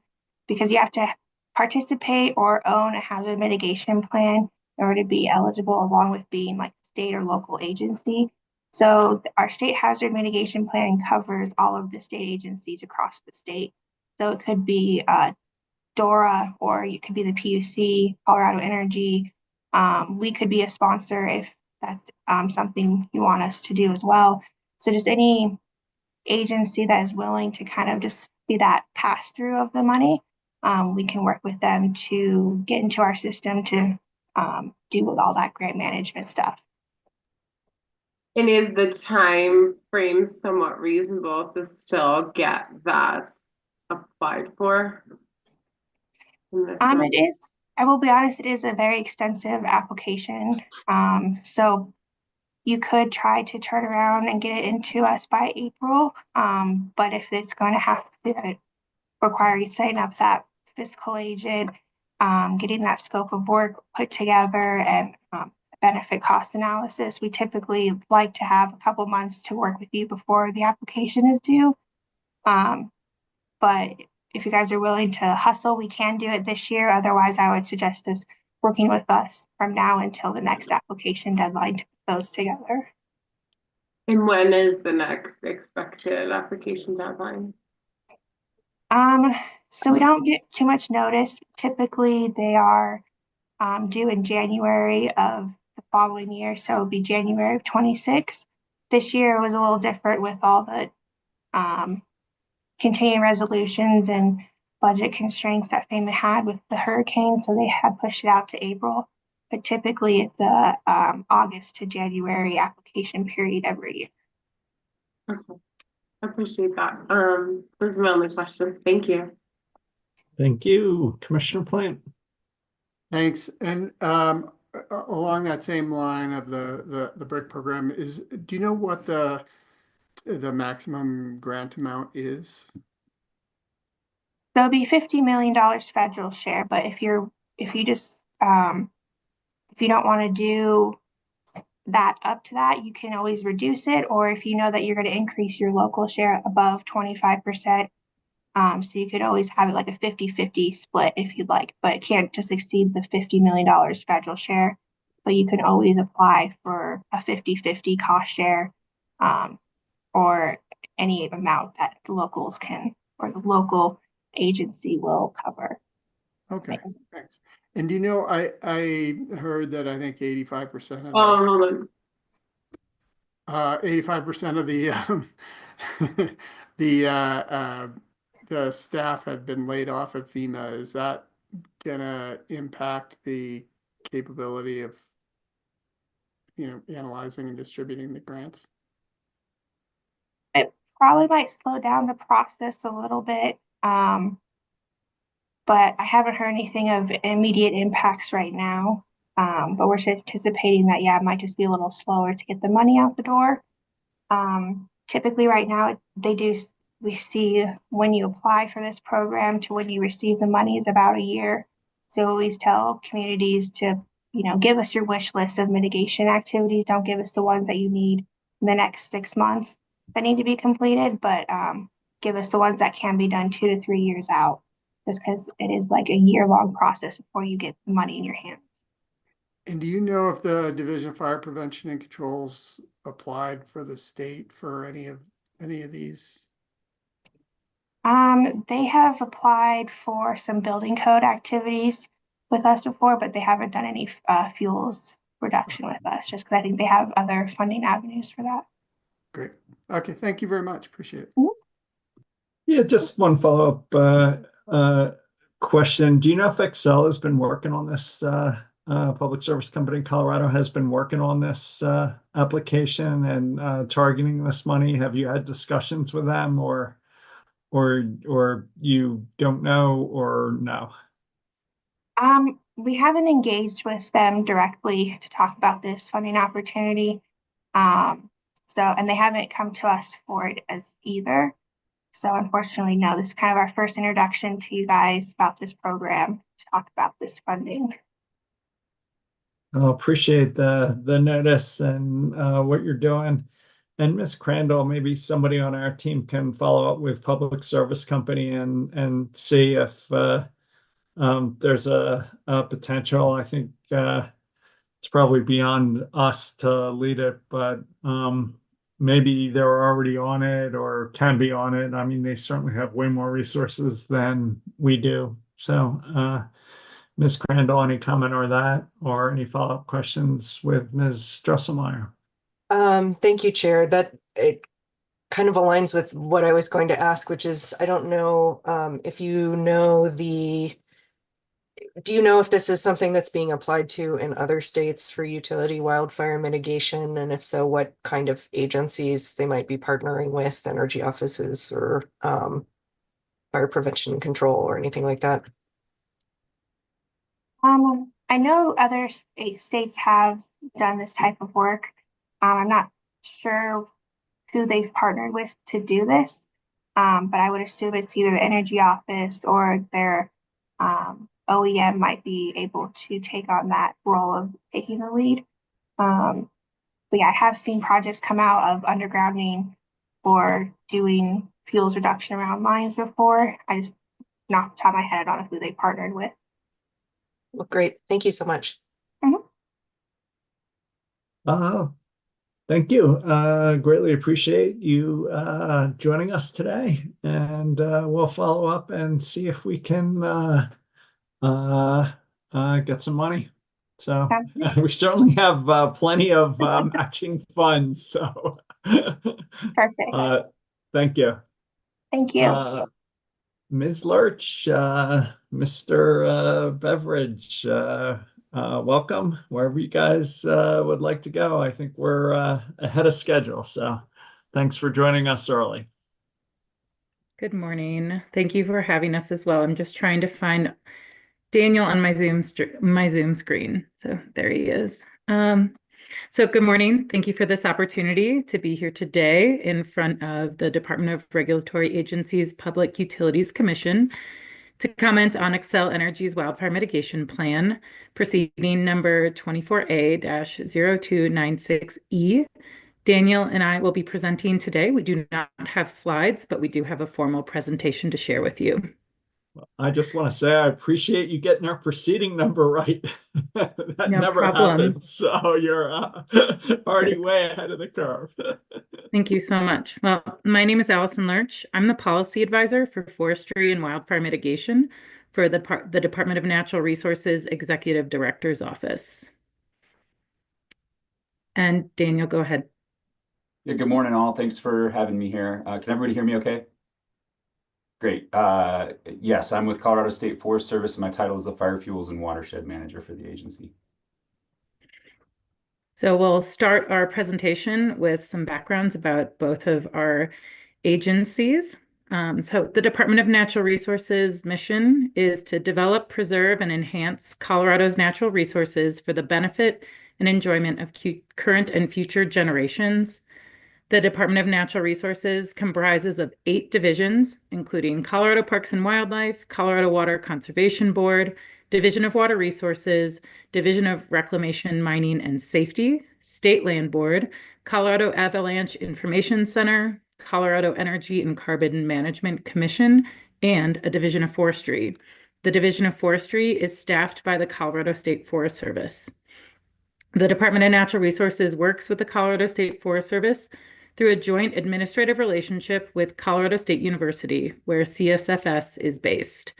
because you have to participate or own a hazard mitigation plan in order to be eligible, along with being like a state or local agency. So our state hazard mitigation plan covers all of the state agencies across the state. So it could be DORA, or it could be the PUC, Colorado Energy. We could be a sponsor if that's something you want us to do as well. So just any agency that is willing to kind of just be that pass through of the money, we can work with them to get into our system to do with all that grant management stuff. And is the time frame somewhat reasonable to still get that applied for? It is, I will be honest, it is a very extensive application. So you could try to turn around and get it into us by April. But if it's going to have to require you setting up that fiscal agent, getting that scope of work put together, and benefit cost analysis, we typically like to have a couple months to work with you before the application is due. But if you guys are willing to hustle, we can do it this year. Otherwise, I would suggest us working with us from now until the next application deadline to put those together. And when is the next expected application deadline? So we don't get too much notice. Typically, they are due in January of the following year, so it would be January of 26. This year was a little different with all the continuing resolutions and budget constraints that FEMA had with the hurricane, so they had pushed it out to April. But typically, it's a August to January application period every year. Okay. I appreciate that. Those are my only questions. Thank you. Thank you, Commissioner Plant. Thanks. And along that same line of the BRIC program, do you know what the maximum grant amount is? So it'll be $50 million federal share, but if you don't want to do that up to that, you can always reduce it, or if you know that you're going to increase your local share above 25%, so you could always have it like a 50-50 split if you'd like, but it can't just exceed the $50 million federal share. But you can always apply for a 50-50 cost share, or any amount that the locals can, or the local agency will cover. Okay, thanks. And do you know, I heard that I think 85% of Hold on. 85% of the staff had been laid off at FEMA. Is that gonna impact the capability of, analyzing and distributing the grants? It probably might slow down the process a little bit, but I haven't heard anything of immediate impacts right now. But we're anticipating that, yeah, it might just be a little slower to get the money out the door. Typically right now, we see when you apply for this program to when you receive the money is about a year. So always tell communities to, give us your wish list of mitigation activities. Don't give us the ones that you need in the next 6 months that need to be completed, but give us the ones that can be done 2 to 3 years out, just because it is like a year-long process before you get the money in your hands. And do you know if the Division of Fire Prevention and Controls applied for the state for any of these? They have applied for some building code activities with us before, but they haven't done any fuels reduction with us, just because I think they have other funding avenues for that. Great. Okay, thank you very much. Appreciate it. Yeah, just one follow-up question. Do you know if Excel has been working on this, public service company in Colorado has been working on this application and targeting this money? Have you had discussions with them, or you don't know, or no? We haven't engaged with them directly to talk about this funding opportunity. And they haven't come to us for it as either. So unfortunately, no, this is kind of our first introduction to you guys about this program to talk about this funding. I appreciate the notice and what you're doing. And Ms. Crandall, maybe somebody on our team can follow up with Public Service Company and see if there's a potential. I think it's probably beyond us to lead it, but maybe they're already on it or can be on it. I mean, they certainly have way more resources than we do. So, Ms. Crandall, any comment on that or any follow-up questions with Ms. Dresselmeyer? Thank you, Chair. That it kind of aligns with what I was going to ask, which is, I don't know if you know do you know if this is something that's being applied to in other states for utility wildfire mitigation? And if so, what kind of agencies they might be partnering with, energy offices or fire prevention and control or anything like that? I know other states have done this type of work. I'm not sure who they've partnered with to do this, but I would assume it's either the energy office or their OEM might be able to take on that role of taking the lead. But yeah, I have seen projects come out of undergrounding or doing fuels reduction around mines before. I just, not off the top of my head, I don't know who they partnered with. Well, great. Thank you so much. Thank you. Greatly appreciate you joining us today, and we'll follow up and see if we can get some money. So we certainly have plenty of matching funds. So Perfect. Thank you. Thank you. Ms. Lurch, Mr. Beveridge, welcome wherever you guys would like to go. I think we're ahead of schedule, so thanks for joining us early. Good morning. Thank you for having us as well. I'm just trying to find Daniel on my Zoom screen. So there he is. So good morning. Thank you for this opportunity to be here today in front of the Department of Regulatory Agencies Public Utilities Commission to comment on Xcel Energy's wildfire mitigation plan, proceeding number 24A-0296E. Daniel and I will be presenting today. We do not have slides, but we do have a formal presentation to share with you. I just want to say I appreciate you getting our proceeding number right. That No never problem. happens, so you're already way ahead of the curve. Thank you so much. Well, my name is Allison Lurch. I'm the policy advisor for forestry and wildfire mitigation for the Department of Natural Resources Executive Director's Office. And Daniel, go ahead. Yeah, good morning, all. Thanks for having me here. Can everybody hear me okay? Great. Yes, I'm with Colorado State Forest Service, and my title is the Fire Fuels and Watershed Manager for the agency. So we'll start our presentation with some backgrounds about both of our agencies. So the Department of Natural Resources mission is to develop, preserve, and enhance Colorado's natural resources for the benefit and enjoyment of current and future generations. The Department of Natural Resources comprises of 8 divisions, including Colorado Parks and Wildlife, Colorado Water Conservation Board, Division of Water Resources, Division of Reclamation, Mining, and Safety, State Land Board, Colorado Avalanche Information Center, Colorado Energy and Carbon Management Commission, and a Division of Forestry. The Division of Forestry is staffed by the Colorado State Forest Service. The Department of Natural Resources works with the Colorado State Forest Service through a joint administrative relationship with Colorado State University, where CSFS is based.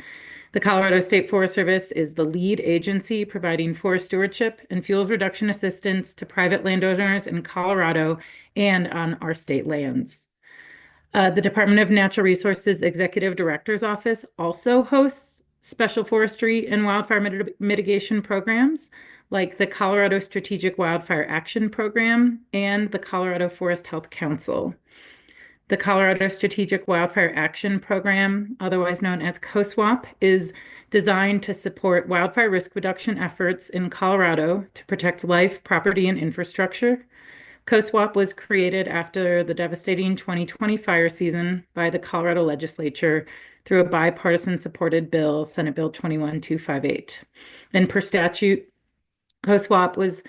The Colorado State Forest Service is the lead agency providing forest stewardship and fuels reduction assistance to private landowners in Colorado and on our state lands. The Department of Natural Resources Executive Director's Office also hosts special forestry and wildfire mitigation programs like the Colorado Strategic Wildfire Action Program and the Colorado Forest Health Council. The Colorado Strategic Wildfire Action Program, otherwise known as COSWAP, is designed to support wildfire risk reduction efforts in Colorado to protect life, property, and infrastructure. COSWAP was created after the devastating 2020 fire season by the Colorado legislature through a bipartisan supported bill, Senate Bill 21258. And per statute, COSWAP was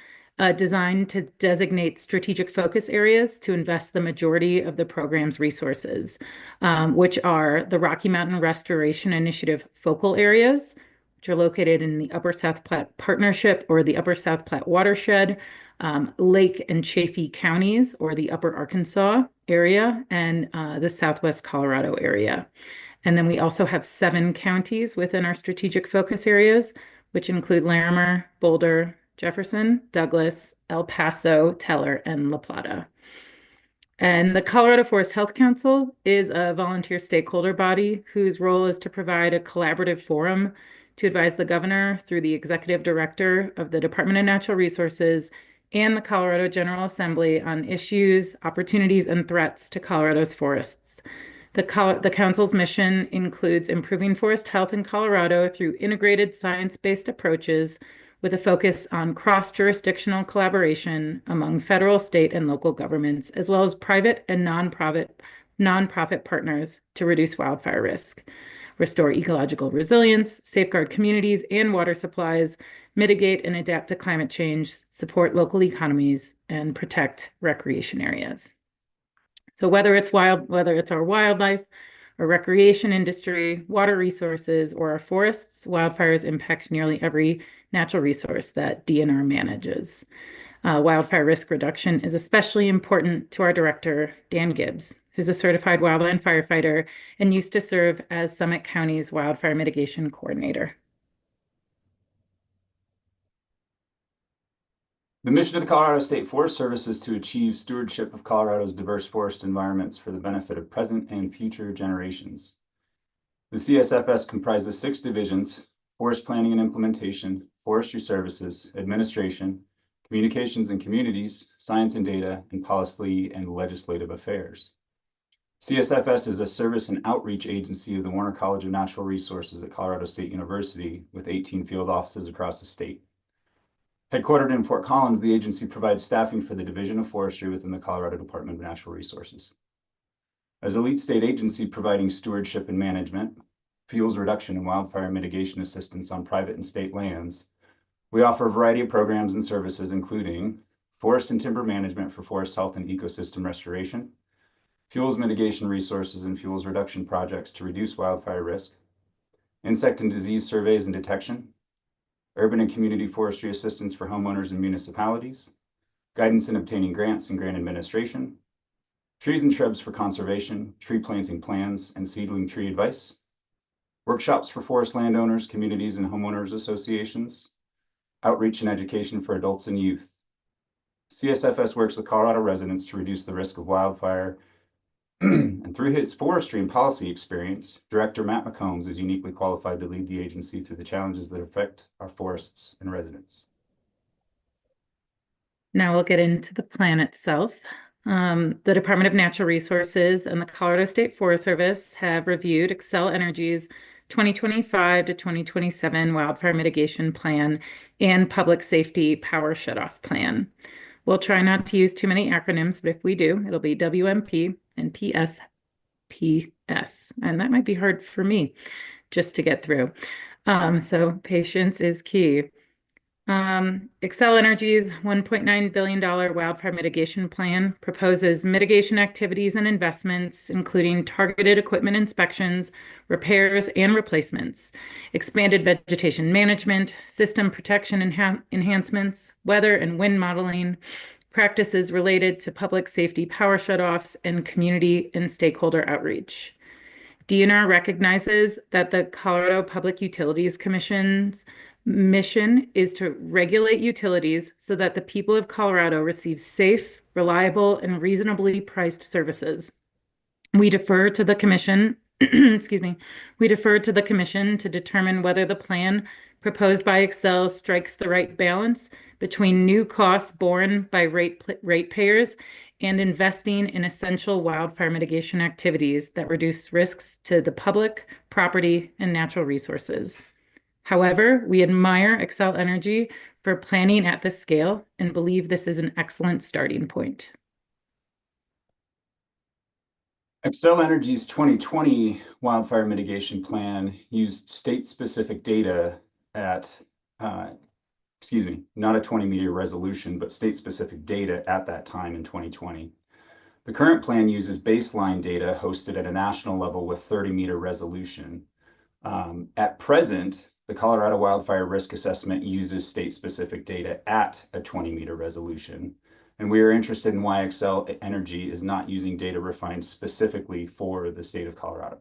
designed to designate strategic focus areas to invest the majority of the program's resources, which are the Rocky Mountain Restoration Initiative focal areas, which are located in the Upper South Platte Partnership or the Upper South Platte Watershed, Lake and Chaffee counties or the Upper Arkansas area, and the Southwest Colorado area. And then we also have 7 counties within our strategic focus areas, which include Larimer, Boulder, Jefferson, Douglas, El Paso, Teller, and La Plata. And the Colorado Forest Health Council is a volunteer stakeholder body whose role is to provide a collaborative forum to advise the governor through the executive director of the Department of Natural Resources and the Colorado General Assembly on issues, opportunities, and threats to Colorado's forests. The council's mission includes improving forest health in Colorado through integrated science-based approaches with a focus on cross-jurisdictional collaboration among federal, state, and local governments, as well as private and nonprofit partners to reduce wildfire risk, restore ecological resilience, safeguard communities and water supplies, mitigate and adapt to climate change, support local economies, and protect recreation areas. So whether it's our wildlife, our recreation industry, water resources, or our forests, wildfires impact nearly every natural resource that DNR manages. Wildfire risk reduction is especially important to our director, Dan Gibbs, who's a certified wildland firefighter and used to serve as Summit County's wildfire mitigation coordinator. The mission of the Colorado State Forest Service is to achieve stewardship of Colorado's diverse forest environments for the benefit of present and future generations. The CSFS comprises 6 divisions: forest planning and implementation, forestry services, administration, communications and communities, science and data, and policy and legislative affairs. CSFS is a service and outreach agency of the Warner College of Natural Resources at Colorado State University with 18 field offices across the state. Headquartered in Fort Collins, the agency provides staffing for the Division of Forestry within the Colorado Department of Natural Resources. As a lead state agency providing stewardship and management, fuels reduction and wildfire mitigation assistance on private and state lands, we offer a variety of programs and services, including forest and timber management for forest health and ecosystem restoration, fuels mitigation resources and fuels reduction projects to reduce wildfire risk, insect and disease surveys and detection, urban and community forestry assistance for homeowners and municipalities, guidance in obtaining grants and grant administration, trees and shrubs for conservation, tree planting plans, and seedling tree advice, workshops for forest landowners, communities, and homeowners associations, outreach and education for adults and youth. CSFS works with Colorado residents to reduce the risk of wildfire, and through his forestry and policy experience, Director Matt McCombs is uniquely qualified to lead the agency through the challenges that affect our forests and residents. Now we'll get into the plan itself. The Department of Natural Resources and the Colorado State Forest Service have reviewed Xcel Energy's 2025 to 2027 Wildfire Mitigation Plan and Public Safety Power Shutoff Plan. We'll try not to use too many acronyms, but if we do, it'll be WMP and PSPS. And that might be hard for me just to get through. So patience is key. Xcel Energy's $1.9 billion wildfire mitigation plan proposes mitigation activities and investments, including targeted equipment inspections, repairs, and replacements, expanded vegetation management, system protection enhancements, weather and wind modeling, practices related to public safety power shutoffs, and community and stakeholder outreach. DNR recognizes that the Colorado Public Utilities Commission's mission is to regulate utilities so that the people of Colorado receive safe, reliable, and reasonably priced services. We defer to the commission, excuse me, we defer to the commission to determine whether the plan proposed by Excel strikes the right balance between new costs borne by ratepayers and investing in essential wildfire mitigation activities that reduce risks to the public, property, and natural resources. However, we admire Excel Energy for planning at this scale and believe this is an excellent starting point. Xcel Energy's 2020 wildfire mitigation plan used state-specific data at, not a 20-meter resolution, but state-specific data at that time in 2020. The current plan uses baseline data hosted at a national level with 30-meter resolution. At present, the Colorado Wildfire Risk Assessment uses state-specific data at a 20-meter resolution. And we are interested in why Xcel Energy is not using data refined specifically for the state of Colorado.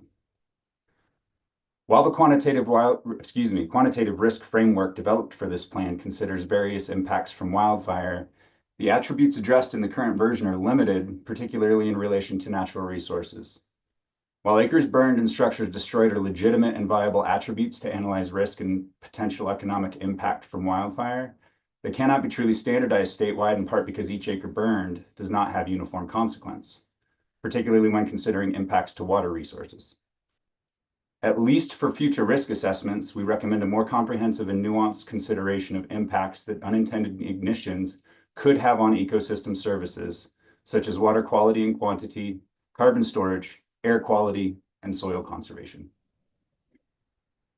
While the quantitative risk framework developed for this plan considers various impacts from wildfire, the attributes addressed in the current version are limited, particularly in relation to natural resources. While acres burned and structures destroyed are legitimate and viable attributes to analyze risk and potential economic impact from wildfire, they cannot be truly standardized statewide, in part because each acre burned does not have uniform consequence, particularly when considering impacts to water resources. At least for future risk assessments, we recommend a more comprehensive and nuanced consideration of impacts that unintended ignitions could have on ecosystem services, such as water quality and quantity, carbon storage, air quality, and soil conservation.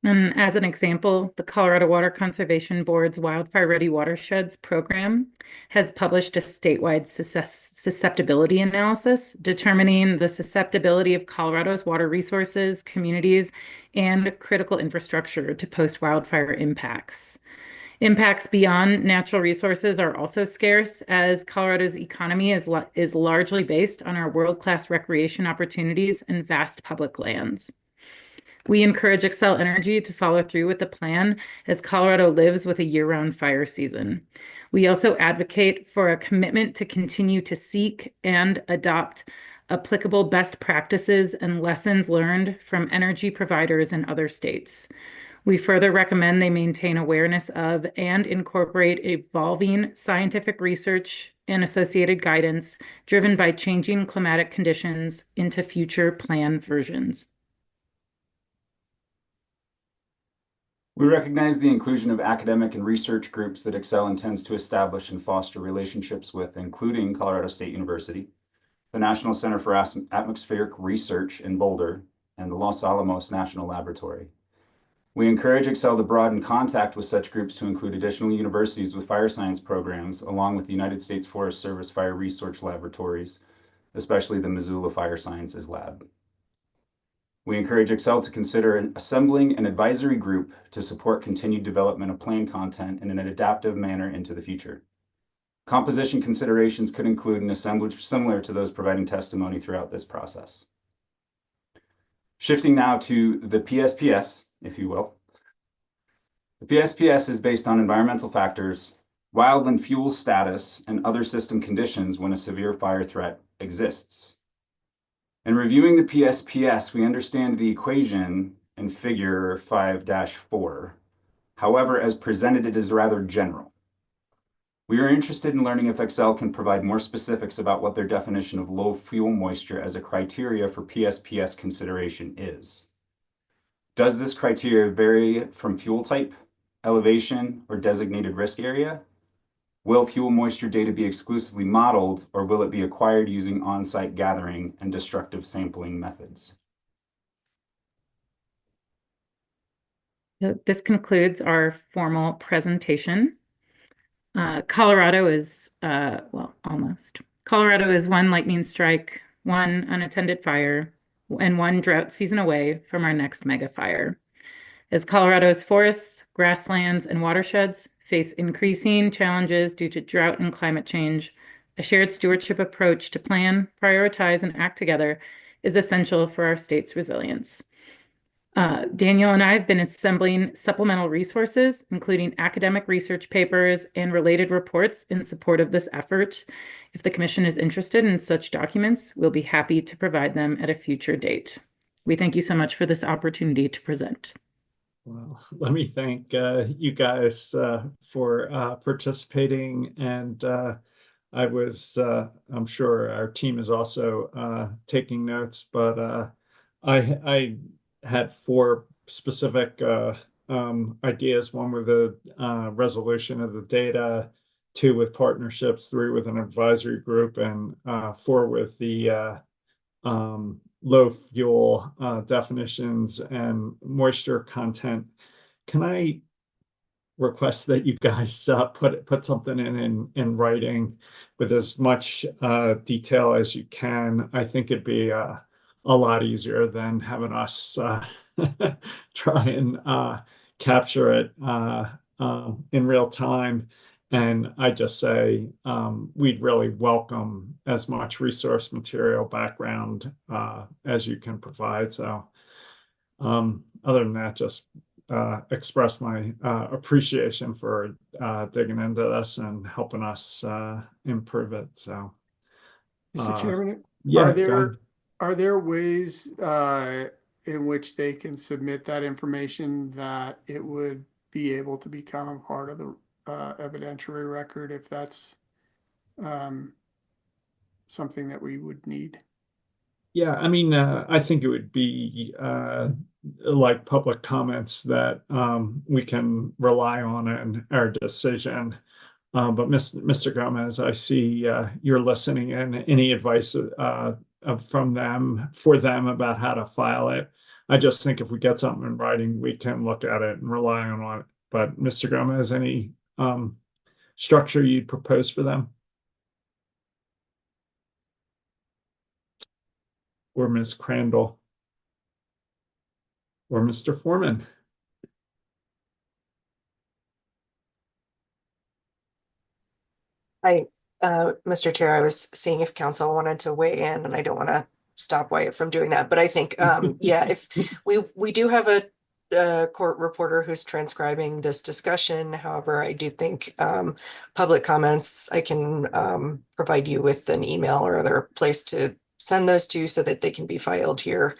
And as an example, the Colorado Water Conservation Board's Wildfire Ready Watersheds program has published a statewide susceptibility analysis determining the susceptibility of Colorado's water resources, communities, and critical infrastructure to post-wildfire impacts. Impacts beyond natural resources are also scarce, as Colorado's economy is largely based on our world-class recreation opportunities and vast public lands. We encourage Xcel Energy to follow through with the plan as Colorado lives with a year-round fire season. We also advocate for a commitment to continue to seek and adopt applicable best practices and lessons learned from energy providers in other states. We further recommend they maintain awareness of and incorporate evolving scientific research and associated guidance driven by changing climatic conditions into future plan versions. We recognize the inclusion of academic and research groups that Xcel intends to establish and foster relationships with, including Colorado State University, the National Center for Atmospheric Research in Boulder, and the Los Alamos National Laboratory. We encourage Xcel to broaden contact with such groups to include additional universities with fire science programs, along with the United States Forest Service Fire Research Laboratories, especially the Missoula Fire Sciences Lab. We encourage Xcel to consider assembling an advisory group to support continued development of plan content in an adaptive manner into the future. Composition considerations could include an assemblage similar to those providing testimony throughout this process. Shifting now to the PSPS, if you will. The PSPS is based on environmental factors, wildland fuel status, and other system conditions when a severe fire threat exists. In reviewing the PSPS, we understand the equation in figure 5-4. However, as presented, it is rather general. We are interested in learning if Xcel can provide more specifics about what their definition of low fuel moisture as a criteria for PSPS consideration is. Does this criteria vary from fuel type, elevation, or designated risk area? Will fuel moisture data be exclusively modeled, or will it be acquired using on-site gathering and destructive sampling methods? So this concludes our formal presentation. Colorado is, well, almost. Colorado is one lightning strike, one unattended fire, and one drought season away from our next mega fire. As Colorado's forests, grasslands, and watersheds face increasing challenges due to drought and climate change, a shared stewardship approach to plan, prioritize, and act together is essential for our state's resilience. Daniel and I have been assembling supplemental resources, including academic research papers and related reports in support of this effort. If the commission is interested in such documents, we'll be happy to provide them at a future date. We thank you so much for this opportunity to present. Well, let me thank you guys for participating, and I'm sure our team is also taking notes, but I had four specific ideas. One with the resolution of the data, two with partnerships, three with an advisory group, and four with the low fuel definitions and moisture content. Can I request that you guys put something in writing with as much detail as you can? I think it'd be a lot easier than having us try and capture it in real time. And I just say we'd really welcome as much resource material background as you can provide. So other than that, just express my appreciation for digging into this and helping us improve it. So, Mr. Chairman, yeah, are there ways in which they can submit that information that it would be able to become a part of the evidentiary record if that's something that we would need? Yeah, I mean, I think it would be like public comments that we can rely on in our decision. But Mr. Gomez, I see you're listening in. Any advice from them for them about how to file it? I just think if we get something in writing, we can look at it and rely on it. But Mr. Gomez, any structure you'd propose for them? Or Ms. Crandall? Or Mr. Foreman? Mr. Chair, I was seeing if council wanted to weigh in, and I don't want to stop Wyatt from doing that, but I think, yeah, if we do have a court reporter who's transcribing this discussion. However, I do think public comments, I can provide you with an email or other place to send those to so that they can be filed here,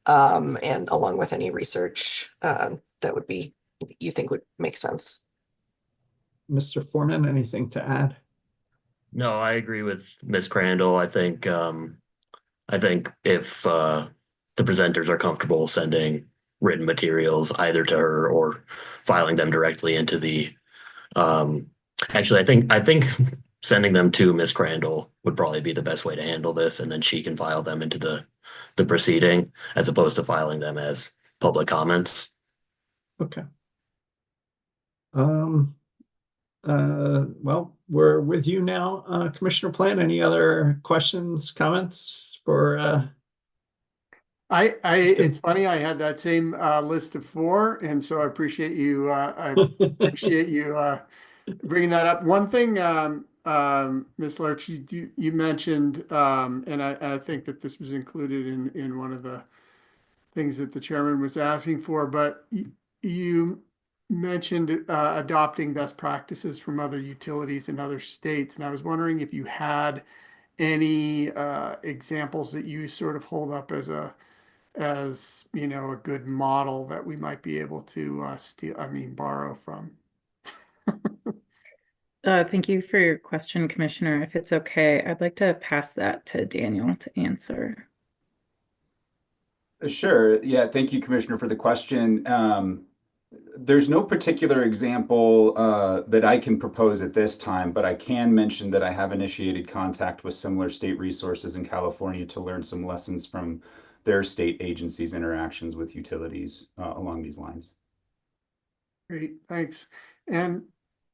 and along with any research that would be, you think would make sense. Mr. Foreman, anything to add? No, I agree with Ms. Crandall. I think if the presenters are comfortable sending written materials either to her or filing them directly into the actually I think sending them to Ms. Crandall would probably be the best way to handle this, and then she can file them into the proceeding as opposed to filing them as public comments. Okay. Well, we're with you now, Commissioner Plant. Any other questions, comments for It's funny, I had that same list of four, and so I appreciate you bringing that up. One thing, Ms. Lurch, you mentioned, and I think that this was included in one of the things that the chairman was asking for, but you mentioned adopting best practices from other utilities in other states, and I was wondering if you had any examples that you sort of hold up as a good model that we might be able to borrow from. Thank you for your question, Commissioner. If it's okay, I'd like to pass that to Daniel to answer. Sure. Yeah, thank you, Commissioner, for the question. There's no particular example that I can propose at this time, but I can mention that I have initiated contact with similar state resources in California to learn some lessons from their state agencies' interactions with utilities along these lines. Great, thanks. And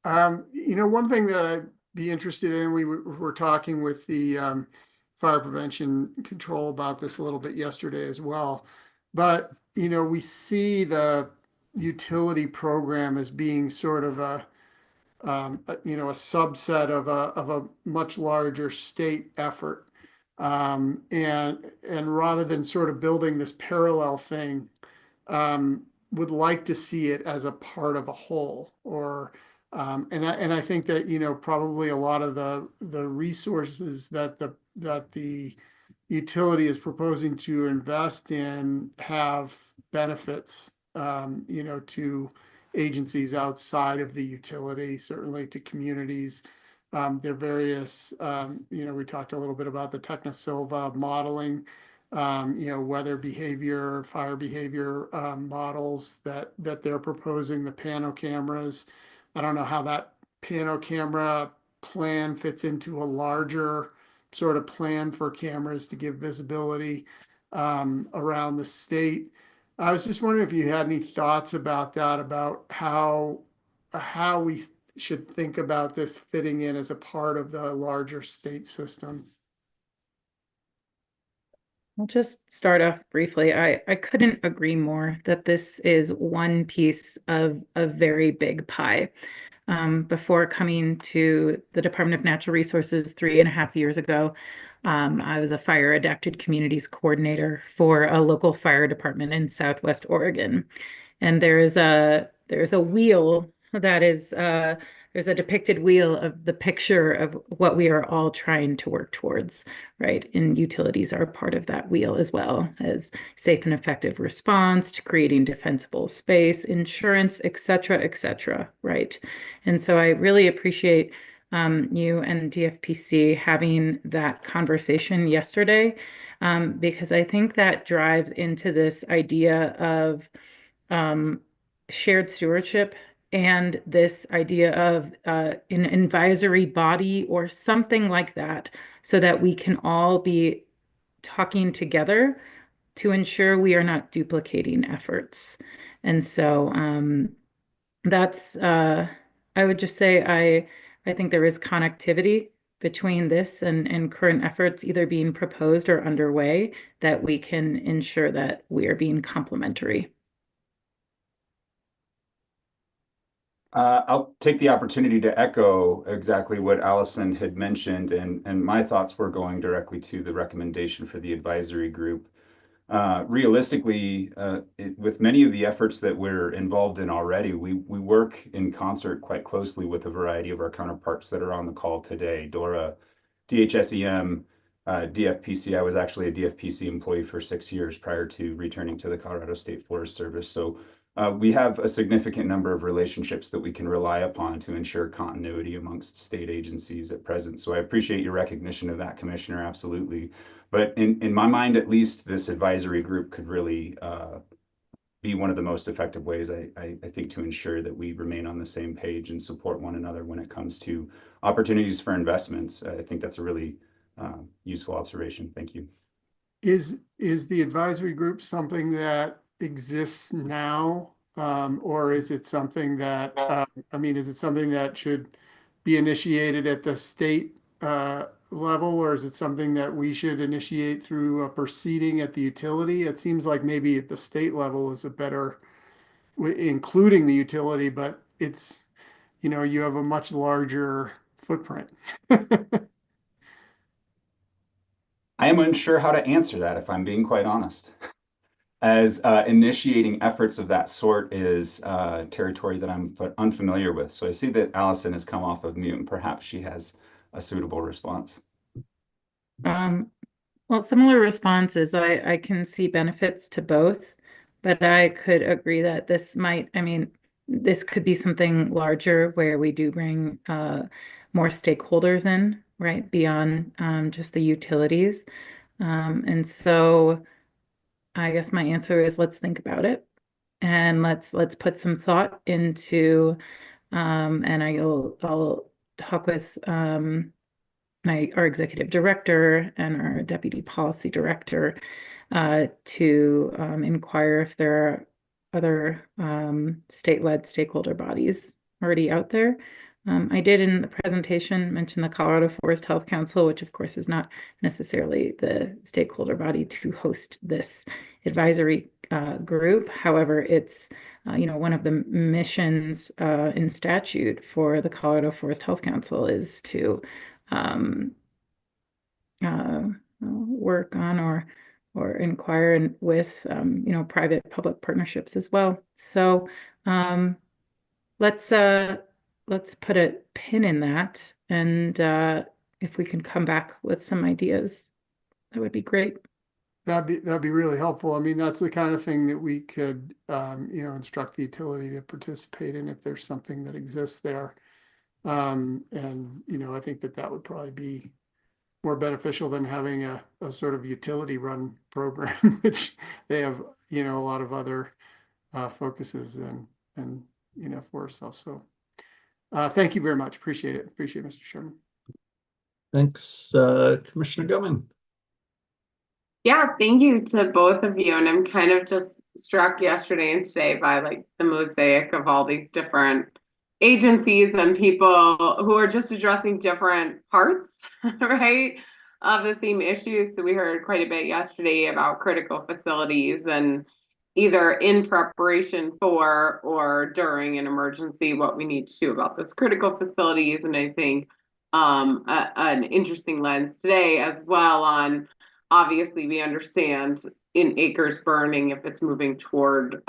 one thing that I'd be interested in, we were talking with the fire prevention control about this a little bit yesterday as well, but we see the utility program as being sort of a subset of a much larger state effort, and rather than sort of building this parallel thing, would like to see it as a part of a whole, or and I think that, you know, probably a lot of the resources that the utility is proposing to invest in have benefits, you know, to agencies outside of the utility, certainly to communities. There are various, you know, we talked a little bit about the Technosilva modeling, you know, weather behavior, fire behavior models that they're proposing, the pano cameras. I don't know how that pano camera plan fits into a larger sort of plan for cameras to give visibility around the state. I was just wondering if you had any thoughts about that, about how we should think about this fitting in as a part of the larger state system. I'll just start off briefly. I couldn't agree more that this is one piece of a very big pie. Before coming to the Department of Natural Resources 3.5 years ago, I was a fire adapted communities coordinator for a local fire department in Southwest Oregon. And there's a wheel that is there's a depicted wheel of the picture of what we are all trying to work towards, right? And utilities are part of that wheel, as well as safe and effective response to creating defensible space, insurance, et cetera, right? And so I really appreciate you and DFPC having that conversation yesterday, because I think that drives into this idea of shared stewardship and this idea of an advisory body or something like that, so that we can all be talking together to ensure we are not duplicating efforts. And so that's I would just say I think there is connectivity between this and current efforts either being proposed or underway, that we can ensure that we are being complementary. I'll take the opportunity to echo exactly what Allison had mentioned, and my thoughts were going directly to the recommendation for the advisory group. Realistically, with many of the efforts that we're involved in already, we work in concert quite closely with a variety of our counterparts that are on the call today. DORA, DHSEM, DFPC. I was actually a DFPC employee for 6 years prior to returning to the Colorado State Forest Service. So we have a significant number of relationships that we can rely upon to ensure continuity amongst state agencies at present. So I appreciate your recognition of that, Commissioner, absolutely. But in my mind, at least, this advisory group could really be one of the most effective ways, I think, to ensure that we remain on the same page and support one another when it comes to opportunities for investments. I think that's a really useful observation. Thank you. Is the advisory group something that exists now, or is it something that I mean, is it something that should be initiated at the state level, or is it something that we should initiate through a proceeding at the utility? It seems like maybe at the state level is a better, including the utility, but it's, you know, you have a much larger footprint. I am unsure how to answer that, if I'm being quite honest, as initiating efforts of that sort is territory that I'm unfamiliar with. So I see that Allison has come off of mute, and perhaps she has a suitable response. Well, similar responses, I can see benefits to both, but I could agree that this might, I mean, this could be something larger where we do bring more stakeholders in, right, beyond just the utilities. And so I guess my answer is, let's think about it, and let's put some thought into and I'll talk with our executive director and our deputy policy director to inquire if there are other state-led stakeholder bodies already out there. I did in the presentation mention the Colorado Forest Health Council, which of course is not necessarily the stakeholder body to host this advisory group. However, it's one of the missions in statute for the Colorado Forest Health Council is to work on or or inquire with, private-public partnerships as well. So let's put a pin in that, and if we can come back with some ideas, that would be great. That'd be really helpful. I mean, that's the kind of thing that we could, instruct the utility to participate in if there's something that exists there. And, I think that would probably be more beneficial than having a sort of utility run program, which they have, a lot of other focuses and for us. So thank you very much. Appreciate it. Appreciate it, Mr. Chairman. Thanks, Commissioner Gilman. Yeah, thank you to both of you. And I'm kind of just struck yesterday and today by like the mosaic of all these different agencies and people who are just addressing different parts, right, of the same issues. So we heard quite a bit yesterday about critical facilities and either in preparation for or during an emergency, what we need to do about those critical facilities. And I think an interesting lens today as well on, obviously we understand in acres burning if it's moving toward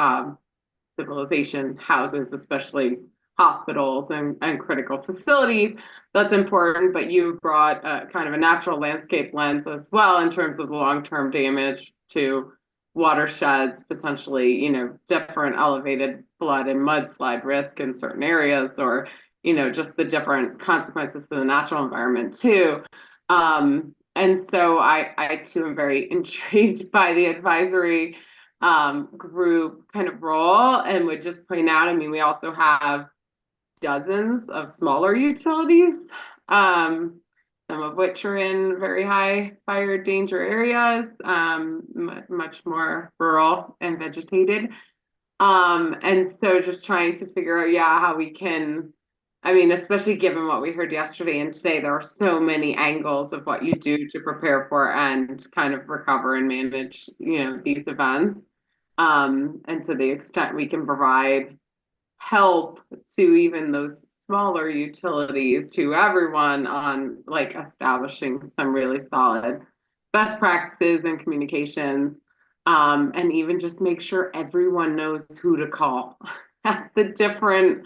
civilization houses, especially hospitals and critical facilities, that's important. But you brought kind of a natural landscape lens as well in terms of the long-term damage to watersheds, potentially, different elevated flood and mudslide risk in certain areas, or, just the different consequences to the natural environment too. And so I too am very intrigued by the advisory group kind of role, and would just point out, I mean, we also have dozens of smaller utilities, some of which are in very high fire danger areas, much more rural and vegetated. And so just trying to figure out, how we can, I mean, especially given what we heard yesterday and today, there are so many angles of what you do to prepare for and kind of recover and manage, these events. And to the extent we can provide help to even those smaller utilities, to everyone on like establishing some really solid best practices and communications, and even just make sure everyone knows who to call at the different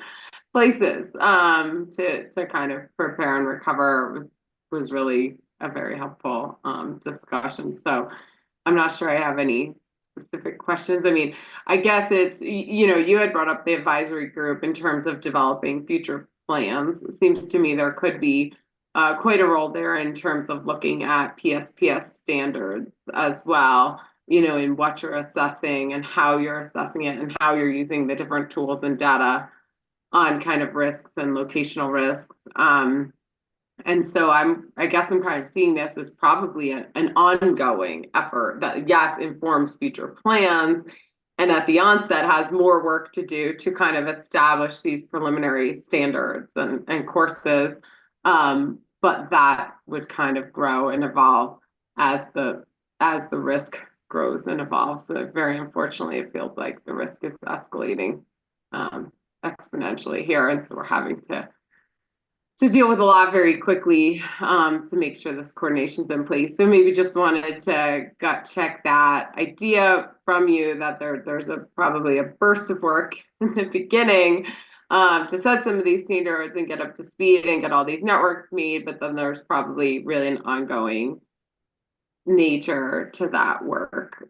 places to kind of prepare and recover was really a very helpful discussion. So I'm not sure I have any specific questions. I mean, I guess it's, you had brought up the advisory group in terms of developing future plans. It seems to me there could be quite a role there in terms of looking at PSPS standards as well, in what you're assessing and how you're assessing it and how you're using the different tools and data on kind of risks and locational risks. And so I guess I'm kind of seeing this as probably an ongoing effort that, yes, informs future plans, and at the onset has more work to do to kind of establish these preliminary standards and courses. But that would kind of grow and evolve as the risk grows and evolves. So very unfortunately, it feels like the risk is escalating exponentially here, and so we're having to deal with a lot very quickly to make sure this coordination's in place. So maybe just wanted to gut check that idea from you that there's probably a burst of work in the beginning to set some of these standards and get up to speed and get all these networks made, but then there's probably really an ongoing nature to that work.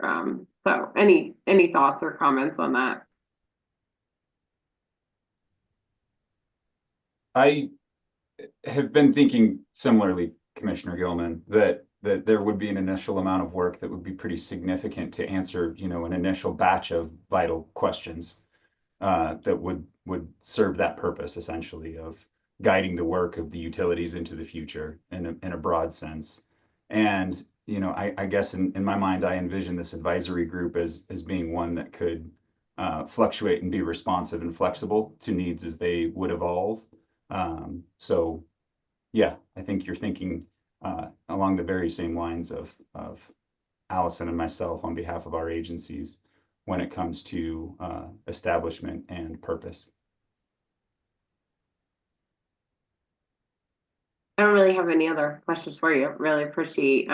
So any thoughts or comments on that? I have been thinking similarly, Commissioner Gilman, that there would be an initial amount of work that would be pretty significant to answer, an initial batch of vital questions that would serve that purpose, essentially, of guiding the work of the utilities into the future in a broad sense. And I guess in my mind, I envision this advisory group as being one that could fluctuate and be responsive and flexible to needs as they would evolve. So yeah, I think you're thinking along the very same lines of Allison and myself on behalf of our agencies when it comes to establishment and purpose. I don't really have any other questions for you. Really appreciate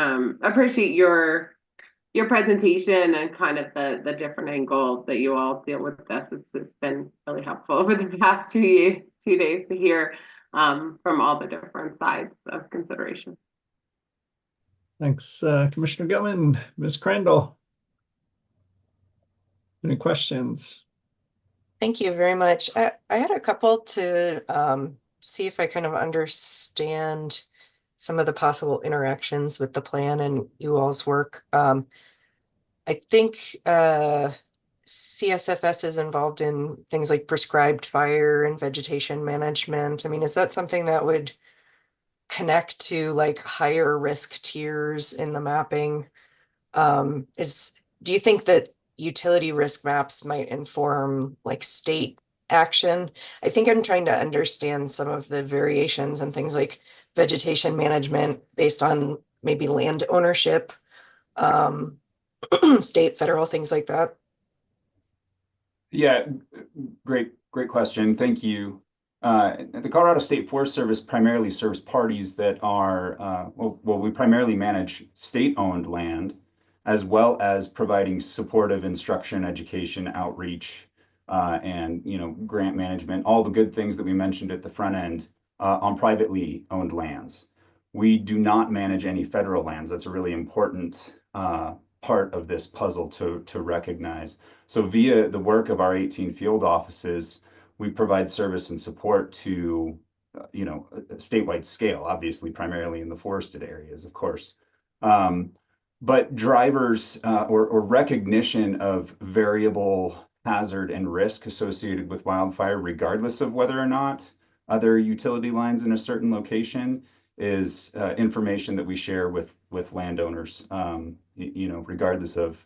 your your presentation and kind of the different angles that you all deal with this. It's been really helpful over the past 2 days to hear from all the different sides of consideration. Thanks, Commissioner Gilman. Ms. Crandall. Any questions? Thank you very much. I had a couple to see if I kind of understand some of the possible interactions with the plan and you all's work. I think CSFS is involved in things like prescribed fire and vegetation management. I mean, is that something that would connect to like higher risk tiers in the mapping? Do you think that utility risk maps might inform like state action? I think I'm trying to understand some of the variations and things like vegetation management based on maybe land ownership, state, federal, things like that. Yeah, great question. Thank you. The Colorado State Forest Service primarily serves parties that are, we primarily manage state-owned land, as well as providing supportive instruction, education, outreach, and grant management, all the good things that we mentioned at the front end on privately owned lands. We do not manage any federal lands. That's a really important part of this puzzle to recognize. So via the work of our 18 field offices, we provide service and support to, a statewide scale, obviously primarily in the forested areas, of course. But drivers or recognition of variable hazard and risk associated with wildfire, regardless of whether or not there are utility lines in a certain location, is information that we share with landowners, regardless of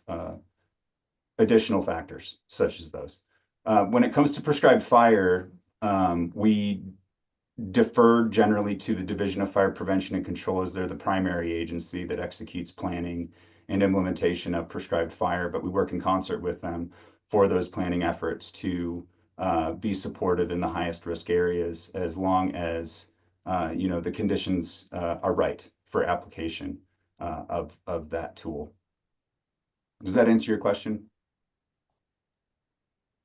additional factors such as those. When it comes to prescribed fire, we defer generally to the Division of Fire Prevention and Control, as they're the primary agency that executes planning and implementation of prescribed fire, but we work in concert with them for those planning efforts to be supportive in the highest risk areas, as long as the conditions are right for application of that tool. Does that answer your question?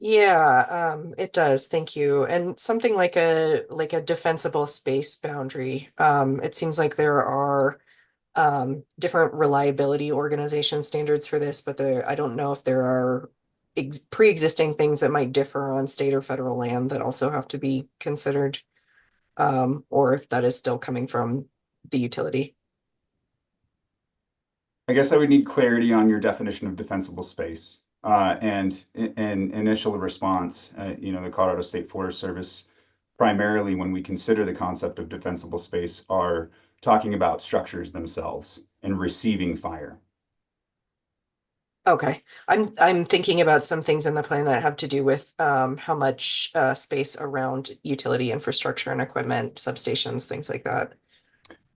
Yeah, it does. Thank you. And something like a defensible space boundary. It seems like there are different reliability organization standards for this, but I don't know if there are pre-existing things that might differ on state or federal land that also have to be considered, or if that is still coming from the utility. I guess I would need clarity on your definition of defensible space. And in initial response, the Colorado State Forest Service, primarily when we consider the concept of defensible space, are talking about structures themselves and receiving fire. Okay, I'm thinking about some things in the plan that have to do with how much space around utility infrastructure and equipment, substations, things like that.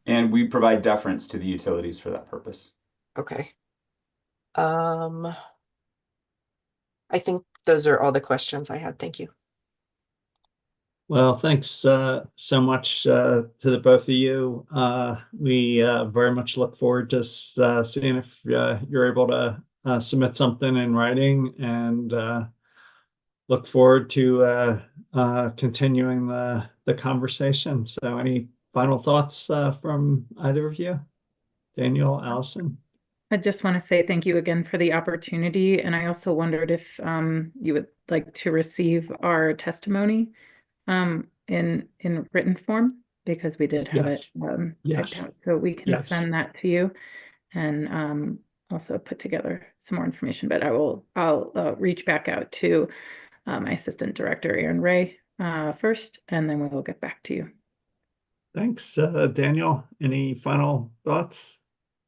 And we provide deference to the utilities for that purpose. Okay. I think those are all the questions I had. Thank you. Well, thanks so much to the both of you. We very much look forward to seeing if you're able to submit something in writing, and look forward to continuing the conversation. So any final thoughts from either of you? Daniel, Allison? I just want to say thank you again for the opportunity. And I also wondered if you would like to receive our testimony in written form, because we did have Yes. it Yes. typed out. So we can Yes. send that to you, and also put together some more information. But I'll reach back out to my assistant director, Aaron Ray, first, and then we'll get back to you. Thanks. Daniel, any final thoughts?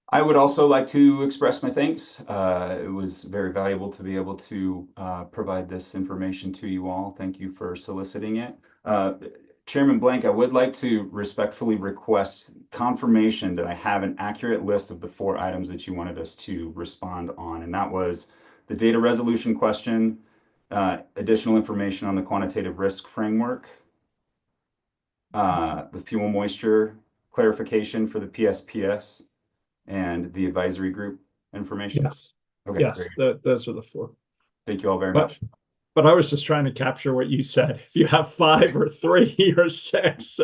I would also like to express my thanks. It was very valuable to be able to provide this information to you all. Thank you for soliciting it. Chairman Blank, I would like to respectfully request confirmation that I have an accurate list of the 4 items that you wanted us to respond on. And that was the data resolution question, additional information on the quantitative risk framework, the fuel moisture clarification for the PSPS, and the advisory group information? Yes, Okay, yes, great. those are the four. Thank you all very But much. But I was just trying to capture what you said. If you have 5 or 3 or 6,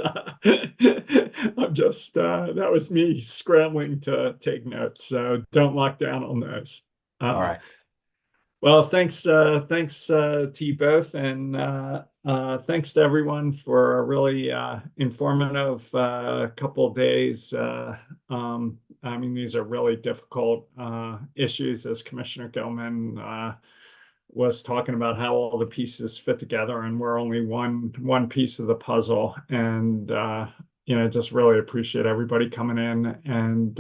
I'm just, that was me scrambling to take notes. So don't lock down on those. All right. Well, thanks to you both, and thanks to everyone for a really informative couple of days. I mean, these are really difficult issues, as Commissioner Gilman was talking about how all the pieces fit together, and we're only one piece of the puzzle. And just really appreciate everybody coming in and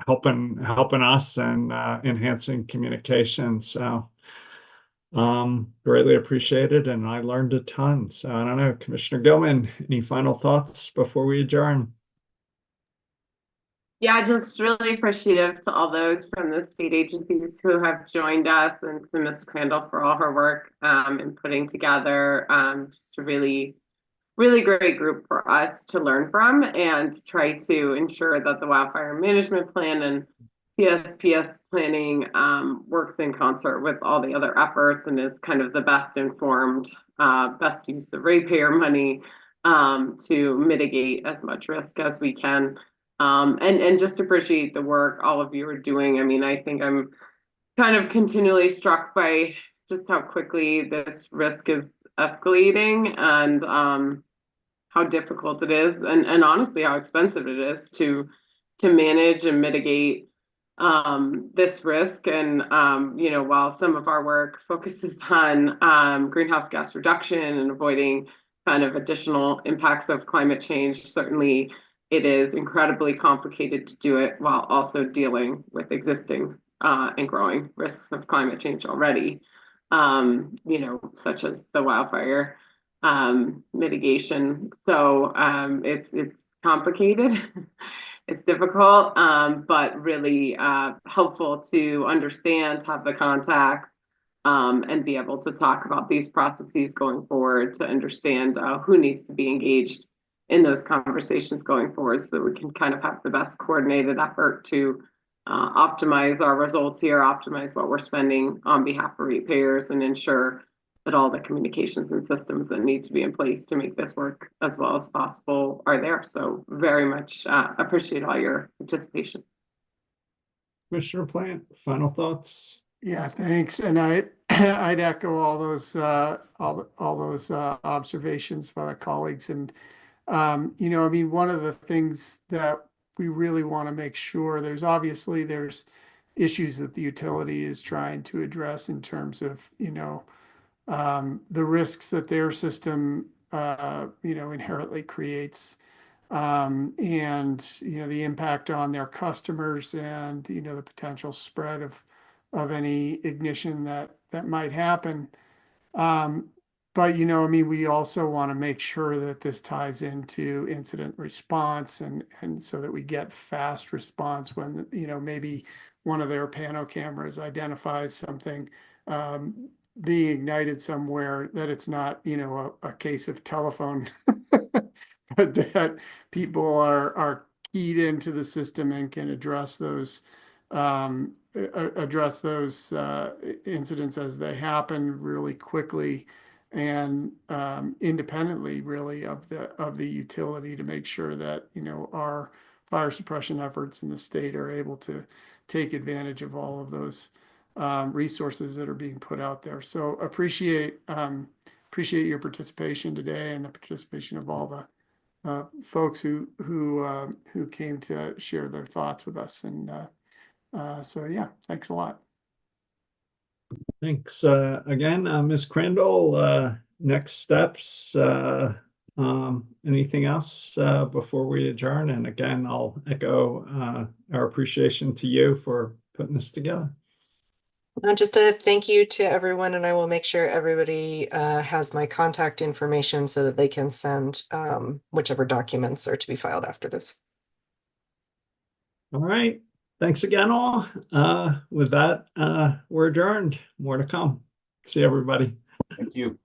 helping us and enhancing communication. So greatly appreciated, and I learned a ton. So I don't know, Commissioner Gilman, any final thoughts before we adjourn? Yeah, just really appreciative to all those from the state agencies who have joined us, and to Ms. Crandall for all her work in putting together just a really great group for us to learn from and try to ensure that the wildfire management plan and PSPS planning works in concert with all the other efforts and is kind of the best informed, best use of ratepayer money to mitigate as much risk as we can. And just appreciate the work all of you are doing. I mean, I think I'm kind of continually struck by just how quickly this risk is escalating, and how difficult it is, and honestly how expensive it is to manage and mitigate this risk. And while some of our work focuses on greenhouse gas reduction and avoiding kind of additional impacts of climate change, certainly it is incredibly complicated to do it while also dealing with existing and growing risks of climate change already, such as the wildfire mitigation. So it's complicated. It's difficult, but really helpful to understand, have the contact, and be able to talk about these processes going forward, to understand who needs to be engaged in those conversations going forward, so that we can kind of have the best coordinated effort to optimize our results here, optimize what we're spending on behalf of ratepayers, and ensure that all the communications and systems that need to be in place to make this work as well as possible are there. So very much appreciate all your participation. Commissioner Plant, final thoughts? Yeah, thanks. And I'd echo all those observations by my colleagues. And I mean, one of the things that we really want to make sure, there's issues that the utility is trying to address in terms of the risks that their system inherently creates, and the impact on their customers, and the potential spread of any ignition that might happen. But I mean, we also want to make sure that this ties into incident response, and so that we get fast response when maybe one of their pano cameras identifies something being ignited somewhere, that it's not a case of telephone but that people are keyed into the system and can address those incidents as they happen really quickly, and independently really of the utility, to make sure that our fire suppression efforts in the state are able to take advantage of all of those resources that are being put out there. So appreciate your participation today, and the participation of all the folks who came to share their thoughts with us. And so yeah, thanks a lot. Thanks again, Ms. Crandall. Next steps, anything else before we adjourn? And again, I'll echo our appreciation to you for putting this together. Just a thank you to everyone, and I will make sure everybody has my contact information so that they can send whichever documents are to be filed after this. All right. Thanks again, all. With that, we're adjourned. More to come. See everybody. Thank you.